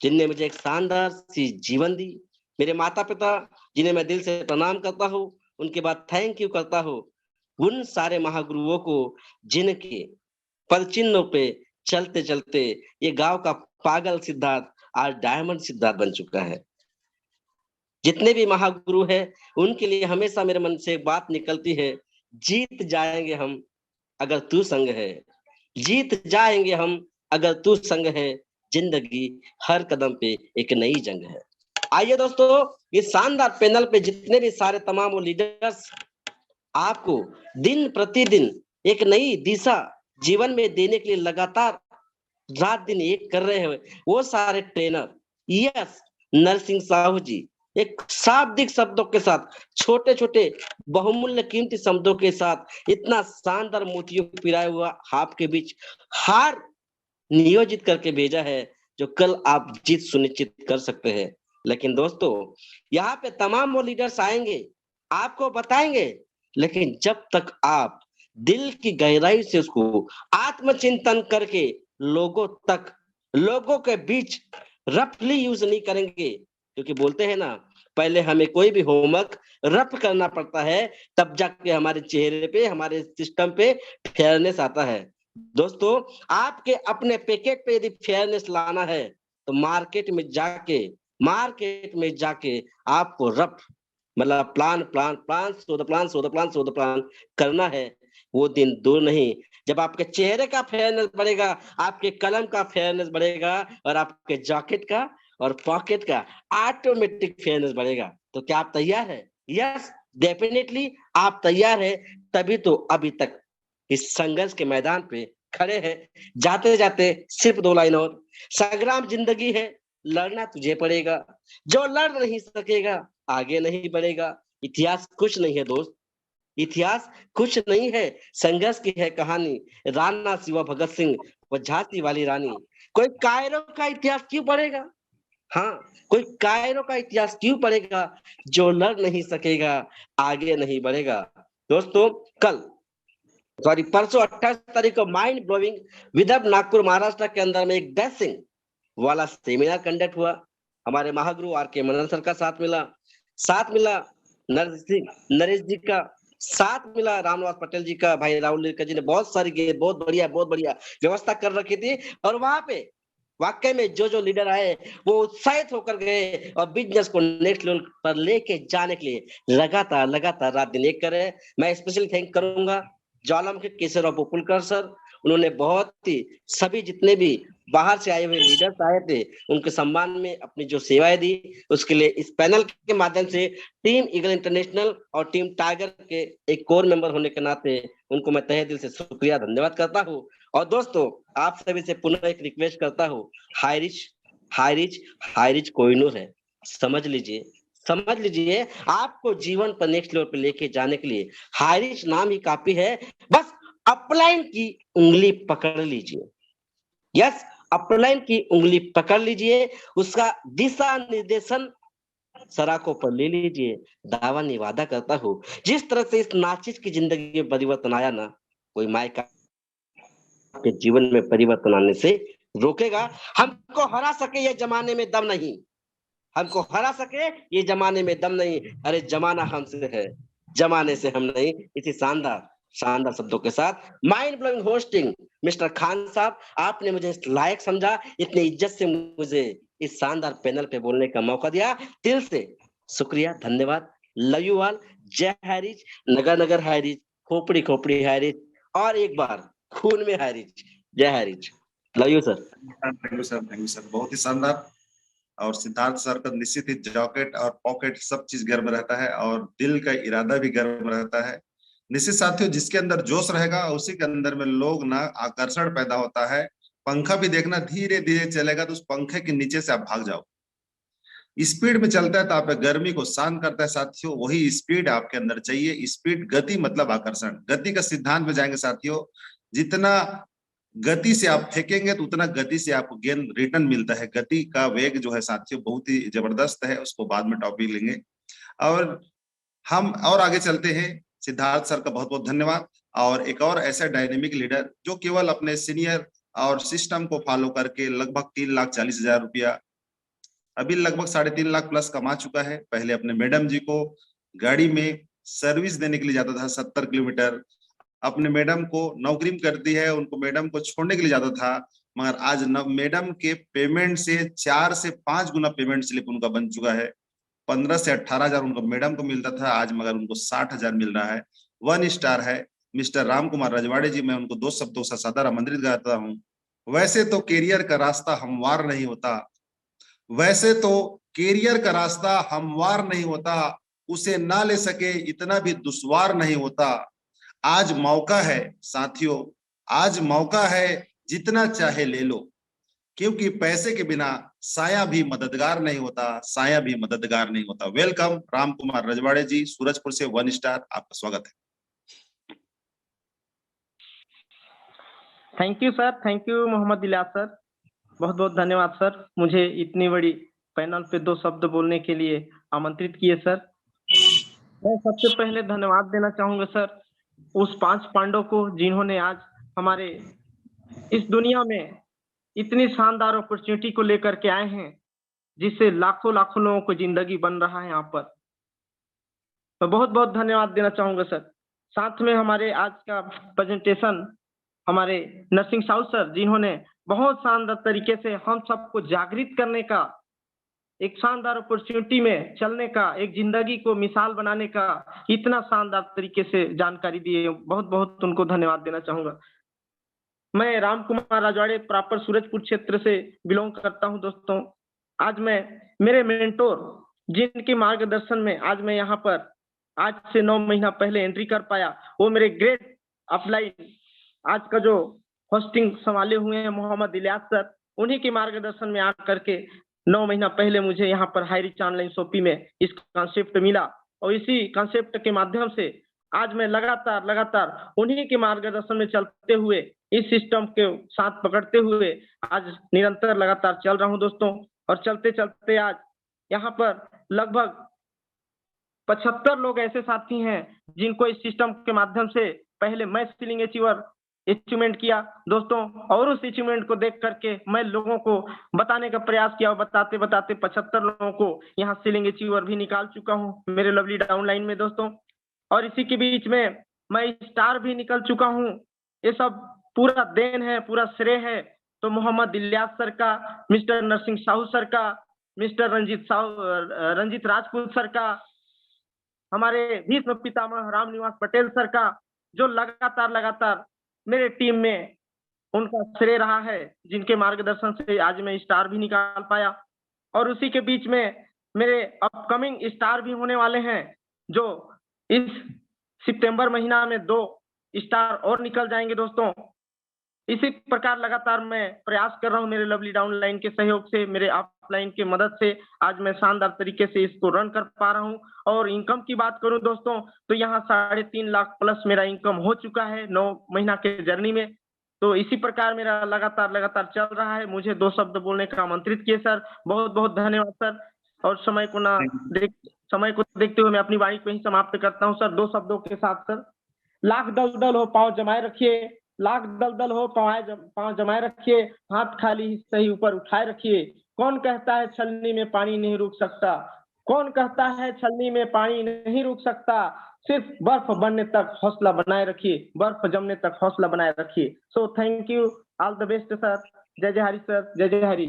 जिनने मुझे एक शानदार सी जीवन दी। मेरे माता पिता जिन्हें मैं दिल से प्रणाम करता हूँ, उनके बाद थैंक यू करता हूँ उन सारे महागुरुओं को जिनके पद चिन्हों पे चलते चलते ये गांव का पागल सिद्धार्थ आज डायमंड सिद्धार्थ बन चुका है। जितने भी महागुरु हैं उनके लिए हमेशा मेरे मन से एक बात निकलती है, जीत जाएंगे हम अगर तू संग है, जीत जाएंगे हम अगर तू संग है, जिंदगी हर कदम पे एक नई जंग है। आइए दोस्तों, इस शानदार पैनल पे जितने भी सारे तमाम वो लीडर्स आपको दिन प्रतिदिन एक नई दिशा जीवन में देने के लिए लगातार रात दिन एक कर रहे हैं, वो सारे ट्रेनर, यस नरसिंह साहू जी एक शाब्दिक शब्दों के साथ, छोटे छोटे बहुमूल्य कीमती शब्दों के साथ इतना शानदार मोतियों पिराया हुआ आपके बीच हार नियोजित करके भेजा है जो कल आप जीत सुनिश्चित कर सकते हैं। लेकिन दोस्तों, यहाँ पे तमाम वो लीडर्स आएंगे, आपको बताएंगे, लेकिन जब तक आप दिल की गहराई से उसको आत्मचिंतन करके लोगों के बीच रफली यूज नहीं करेंगे, क्योंकि बोलते हैं ना, पहले हमें कोई भी होमवर्क रफ करना पड़ता है, तब जाके हमारे चेहरे पे, हमारे सिस्टम पे फेयरनेस आता है। दोस्तों, आपके अपने पैकेट पे यदि फेयरनेस लाना है तो मार्केट में जाके आपको रफ मतलब प्लान करना है। वो दिन दूर नहीं जब आपके चेहरे का फेयरनेस बढ़ेगा, आपके कलम का फेयरनेस बढ़ेगा और आपके जैकेट का और पॉकेट का ऑटोमेटिक फेयरनेस बढ़ेगा। तो क्या आप तैयार है? यस, डेफिनेटली आप तैयार है, तभी तो अभी तक इस संघर्ष के मैदान पे खड़े हैं। जाते जाते सिर्फ 2 लाइन और, संग्राम जिंदगी है, लड़ना तुझे पड़ेगा, जो लड़ नहीं सकेगा आगे नहीं बढ़ेगा। इतिहास कुछ नहीं है दोस्त, इतिहास कुछ नहीं है, संघर्ष की है कहानी, राणा शिवा भगत सिंह व झांसी वाली रानी। कोई कायरो का इतिहास क्यों पढ़ेगा? हाँ, कोई कायरो का इतिहास क्यों पढ़ेगा? जो लड़ नहीं सकेगा आगे नहीं बढ़ेगा। दोस्तों, परसों 28 तारीख को माइंड ब्लोइंग विदर्भ नागपुर महाराष्ट्र के अंदर में एक डैशिंग वाला सेमिनार कंडक्ट हुआ। हमारे महागुरु आर के मनन सर का साथ मिला नरेश जी का साथ मिला, रामनिवास पटेल जी का, भाई राहुल लिरकर जी ने बहुत सारी बहुत बढ़िया व्यवस्था कर रखी थी। और वहां पे वाकई में जो लीडर आए वो उत्साहित होकर गए और बिजनेस को नेक्स्ट लेवल पर लेके जाने के लिए लगातार रात दिन एक कर रहे हैं। मैं स्पेशली थैंक करूंगा ज्वालामुखी केशवराव पुपुलकर सर, उन्होंने बहुत ही सभी जितने भी बाहर से आए हुए लीडर्स आए थे उनके सम्मान में अपनी जो सेवाएं दी, उसके लिए इस पैनल के माध्यम से टीम ईगल इंटरनेशनल और टीम टाइगर के एक कोर मेंबर होने के नाते उनको मैं तहे दिल से शुक्रिया धन्यवाद करता हूँ। और दोस्तों, आप सभी से पुनः एक रिक्वेस्ट करता हूँ, हाई रिच कोहिनूर है, समझ लीजिए आपको जीवन पर नेक्स्ट लेवल पे लेके जाने के लिए हाई रिच नाम ही काफी है। बस अपलाइन की उंगली पकड़ लीजिए, यस अपलाइन की उंगली पकड़ लीजिए, उसका दिशा निर्देशन सराखों पर ले लीजिए। दावा निवादा करता हूँ, जिस तरह से इस नाचिस की जिंदगी में परिवर्तन आया ना, कोई मायका के जीवन में परिवर्तन आने से रोकेगा। हमको हरा सके ये जमाने में दम नहीं, हमको हरा सके ये जमाने में दम नहीं, अरे जमाना हमसे है, जमाने से हम नहीं। इसी शानदार शब्दों के साथ mind blowing hosting mister Khan साहब, आपने मुझे इस लायक समझा, इतनी इज्जत से मुझे इस शानदार पैनल पे बोलने का मौका दिया, दिल से शुक्रिया, धन्यवाद। Love you all. जय हारिज, नगर नगर हारिज, खोपड़ी खोपड़ी हाई रिच, और एक बार खून में हाई रिच। जय high rich, love you sir. Thank you sir, thank you sir, बहुत ही शानदार। और सिद्धार्थ सर का निश्चित ही जॉकेट और पॉकेट सब चीज गर्म रहता है और दिल का इरादा भी गर्म रहता है। निश्चित साथियों, जिसके अंदर जोश रहेगा उसी के अंदर में लोग ना आकर्षण पैदा होता है। पंखा भी देखना धीरे धीरे चलेगा तो उस पंखे के नीचे से आप भाग जाओ। स्पीड में चलता है तो आप गर्मी को शांत करता है साथियों, वही स्पीड आपके अंदर चाहिए। स्पीड, गति मतलब आकर्षण, गति का सिद्धांत में जाएंगे साथियों। जितना गति से आप फेंकेंगे तो उतना गति से आपको गेंद रिटर्न मिलता है। गति का वेग जो है साथियों बहुत ही जबरदस्त है, उसको बाद में टॉपिक लेंगे। और हम और आगे चलते हैं। सिद्धार्थ सर का बहुत बहुत धन्यवाद। और एक और ऐसा डायनेमिक लीडर जो केवल अपने सीनियर और सिस्टम को फॉलो करके लगभग 3,40,000 रुपया, अभी लगभग 3.5 लाख प्लस कमा चुका है। पहले अपने मैडम जी को गाड़ी में सर्विस देने के लिए जाता था 70 किलोमीटर, अपने मैडम को नौकरी में करती है, उनको मैडम को छोड़ने के लिए जाता था। मगर आज मैडम के पेमेंट से 4 से 5 गुना पेमेंट स्लिप उनका बन चुका है। 15 से 18,000 उनको मैडम को मिलता था, आज मगर उनको 60,000 मिल रहा है। 1 स्टार है मिस्टर राम कुमार रजवाड़े जी। मैं उनको 2 शब्दों से सादर आमंत्रित करता हूँ। वैसे तो कैरियर का रास्ता हमवार नहीं होता, वैसे तो कैरियर का रास्ता हमवार नहीं होता, उसे ना ले सके इतना भी दुश्वार नहीं होता। आज मौका है साथियों, आज मौका है, जितना चाहे ले लो, क्योंकि पैसे के बिना साया भी मददगार नहीं होता, साया भी मददगार नहीं होता। वेलकम राम कुमार रजवाड़े जी, सूरजपुर से 1 स्टार, आपका स्वागत है। Thank you sir, thank you Mohammad Ilyas sir, बहुत बहुत धन्यवाद सर, मुझे इतनी बड़ी पैनल पे 2 शब्द बोलने के लिए आमंत्रित किए सर। मैं सबसे पहले धन्यवाद देना चाहूंगा सर उस 5 पांडव को जिन्होंने आज हमारे इस दुनिया में इतनी शानदार अपॉर्चुनिटी को लेकर के आए हैं, जिससे लाखों लाखों लोगों को जिंदगी बन रहा है यहाँ पर। मैं बहुत बहुत धन्यवाद देना चाहूंगा सर। साथ में हमारे आज का प्रेजेंटेशन हमारे नरसिंह साहू सर, जिन्होंने बहुत शानदार तरीके से हम सबको जागृत करने का, एक शानदार अपॉर्चुनिटी में चलने का, एक जिंदगी को मिसाल बनाने का इतना शानदार तरीके से जानकारी दिए, बहुत बहुत उनको धन्यवाद देना चाहूंगा। मैं राम कुमार रजवाड़े प्रॉपर सूरजपुर क्षेत्र से बिलोंग करता हूं दोस्तों। आज मैं मेरे मेंटोर जिनके मार्गदर्शन में आज मैं यहाँ पर आज से 9 महीना पहले एंट्री कर पाया, वो मेरे ग्रेट अपलाइन आज का जो होस्टिंग संभाले हुए हैं मोहम्मद इलियास सर, उन्हीं के मार्गदर्शन में आकर के 9 महीना पहले मुझे यहाँ पर हाई रिच ऑनलाइन शॉपिंग में इस कॉन्सेप्ट मिला, और इसी कॉन्सेप्ट के माध्यम से आज मैं लगातार उन्हीं के मार्गदर्शन में चलते हुए, इस सिस्टम के साथ पकड़ते हुए आज निरंतर लगातार चल रहा हूं दोस्तों। और चलते चलते आज यहाँ पर लगभग 75 लोग ऐसे साथी हैं जिनको इस सिस्टम के माध्यम से पहले मैं सीलिंग अचीवमेंट किया दोस्तों, और उस अचीवमेंट को देख करके मैं लोगों को बताने का प्रयास किया, और बताते बताते 75 लोगों को यहाँ सीलिंग अचीवर भी निकाल चुका हूँ मेरे लवली डाउनलाइन में दोस्तों। और इसी के बीच में मैं स्टार भी निकल चुका हूँ। ये सब पूरा देन है, पूरा श्रेय है तो मोहम्मद इलियास सर का, मिस्टर नरसिंह साहू सर का, मिस्टर रंजीत राजपूत सर का, हमारे भीष्म पितामह रामनिवास पटेल सर का, जो लगातार मेरे टीम में उनका श्रेय रहा है, जिनके मार्गदर्शन से आज मैं स्टार भी निकाल पाया। और उसी के बीच में मेरे अपकमिंग स्टार भी होने वाले हैं, जो इस सितंबर महीना में 2 स्टार और निकल जाएंगे दोस्तों। इसी प्रकार लगातार मैं प्रयास कर रहा हूं मेरे लवली डाउनलाइन के सहयोग से, मेरे ऑफलाइन के मदद से आज मैं शानदार तरीके से इसको रन कर पा रहा हूं। और इनकम की बात करूं दोस्तों तो यहाँ 3.5 लाख प्लस मेरा इनकम हो चुका है 9 महीना के जर्नी में। तो इसी प्रकार मेरा लगातार चल रहा है। मुझे 2 शब्द बोलने का आमंत्रित किए सर, बहुत बहुत धन्यवाद सर। और समय को देखते हुए मैं अपनी वाणी को ही समाप्त करता हूँ सर 2 शब्दों के साथ सर। लाख दलदल हो पांव जमाए रखिए, लाख दलदल हो पांव जमाए रखिए, हाथ खाली सही ऊपर उठाए रखिए। कौन कहता है छलनी में पानी नहीं रुक सकता, कौन कहता है छलनी में पानी नहीं रुक सकता, सिर्फ बर्फ बनने तक हौसला बनाए रखिए, बर्फ जमने तक हौसला बनाए रखिए। So thank you, all the best sir. जय जय हरी सर, जय जय हरी।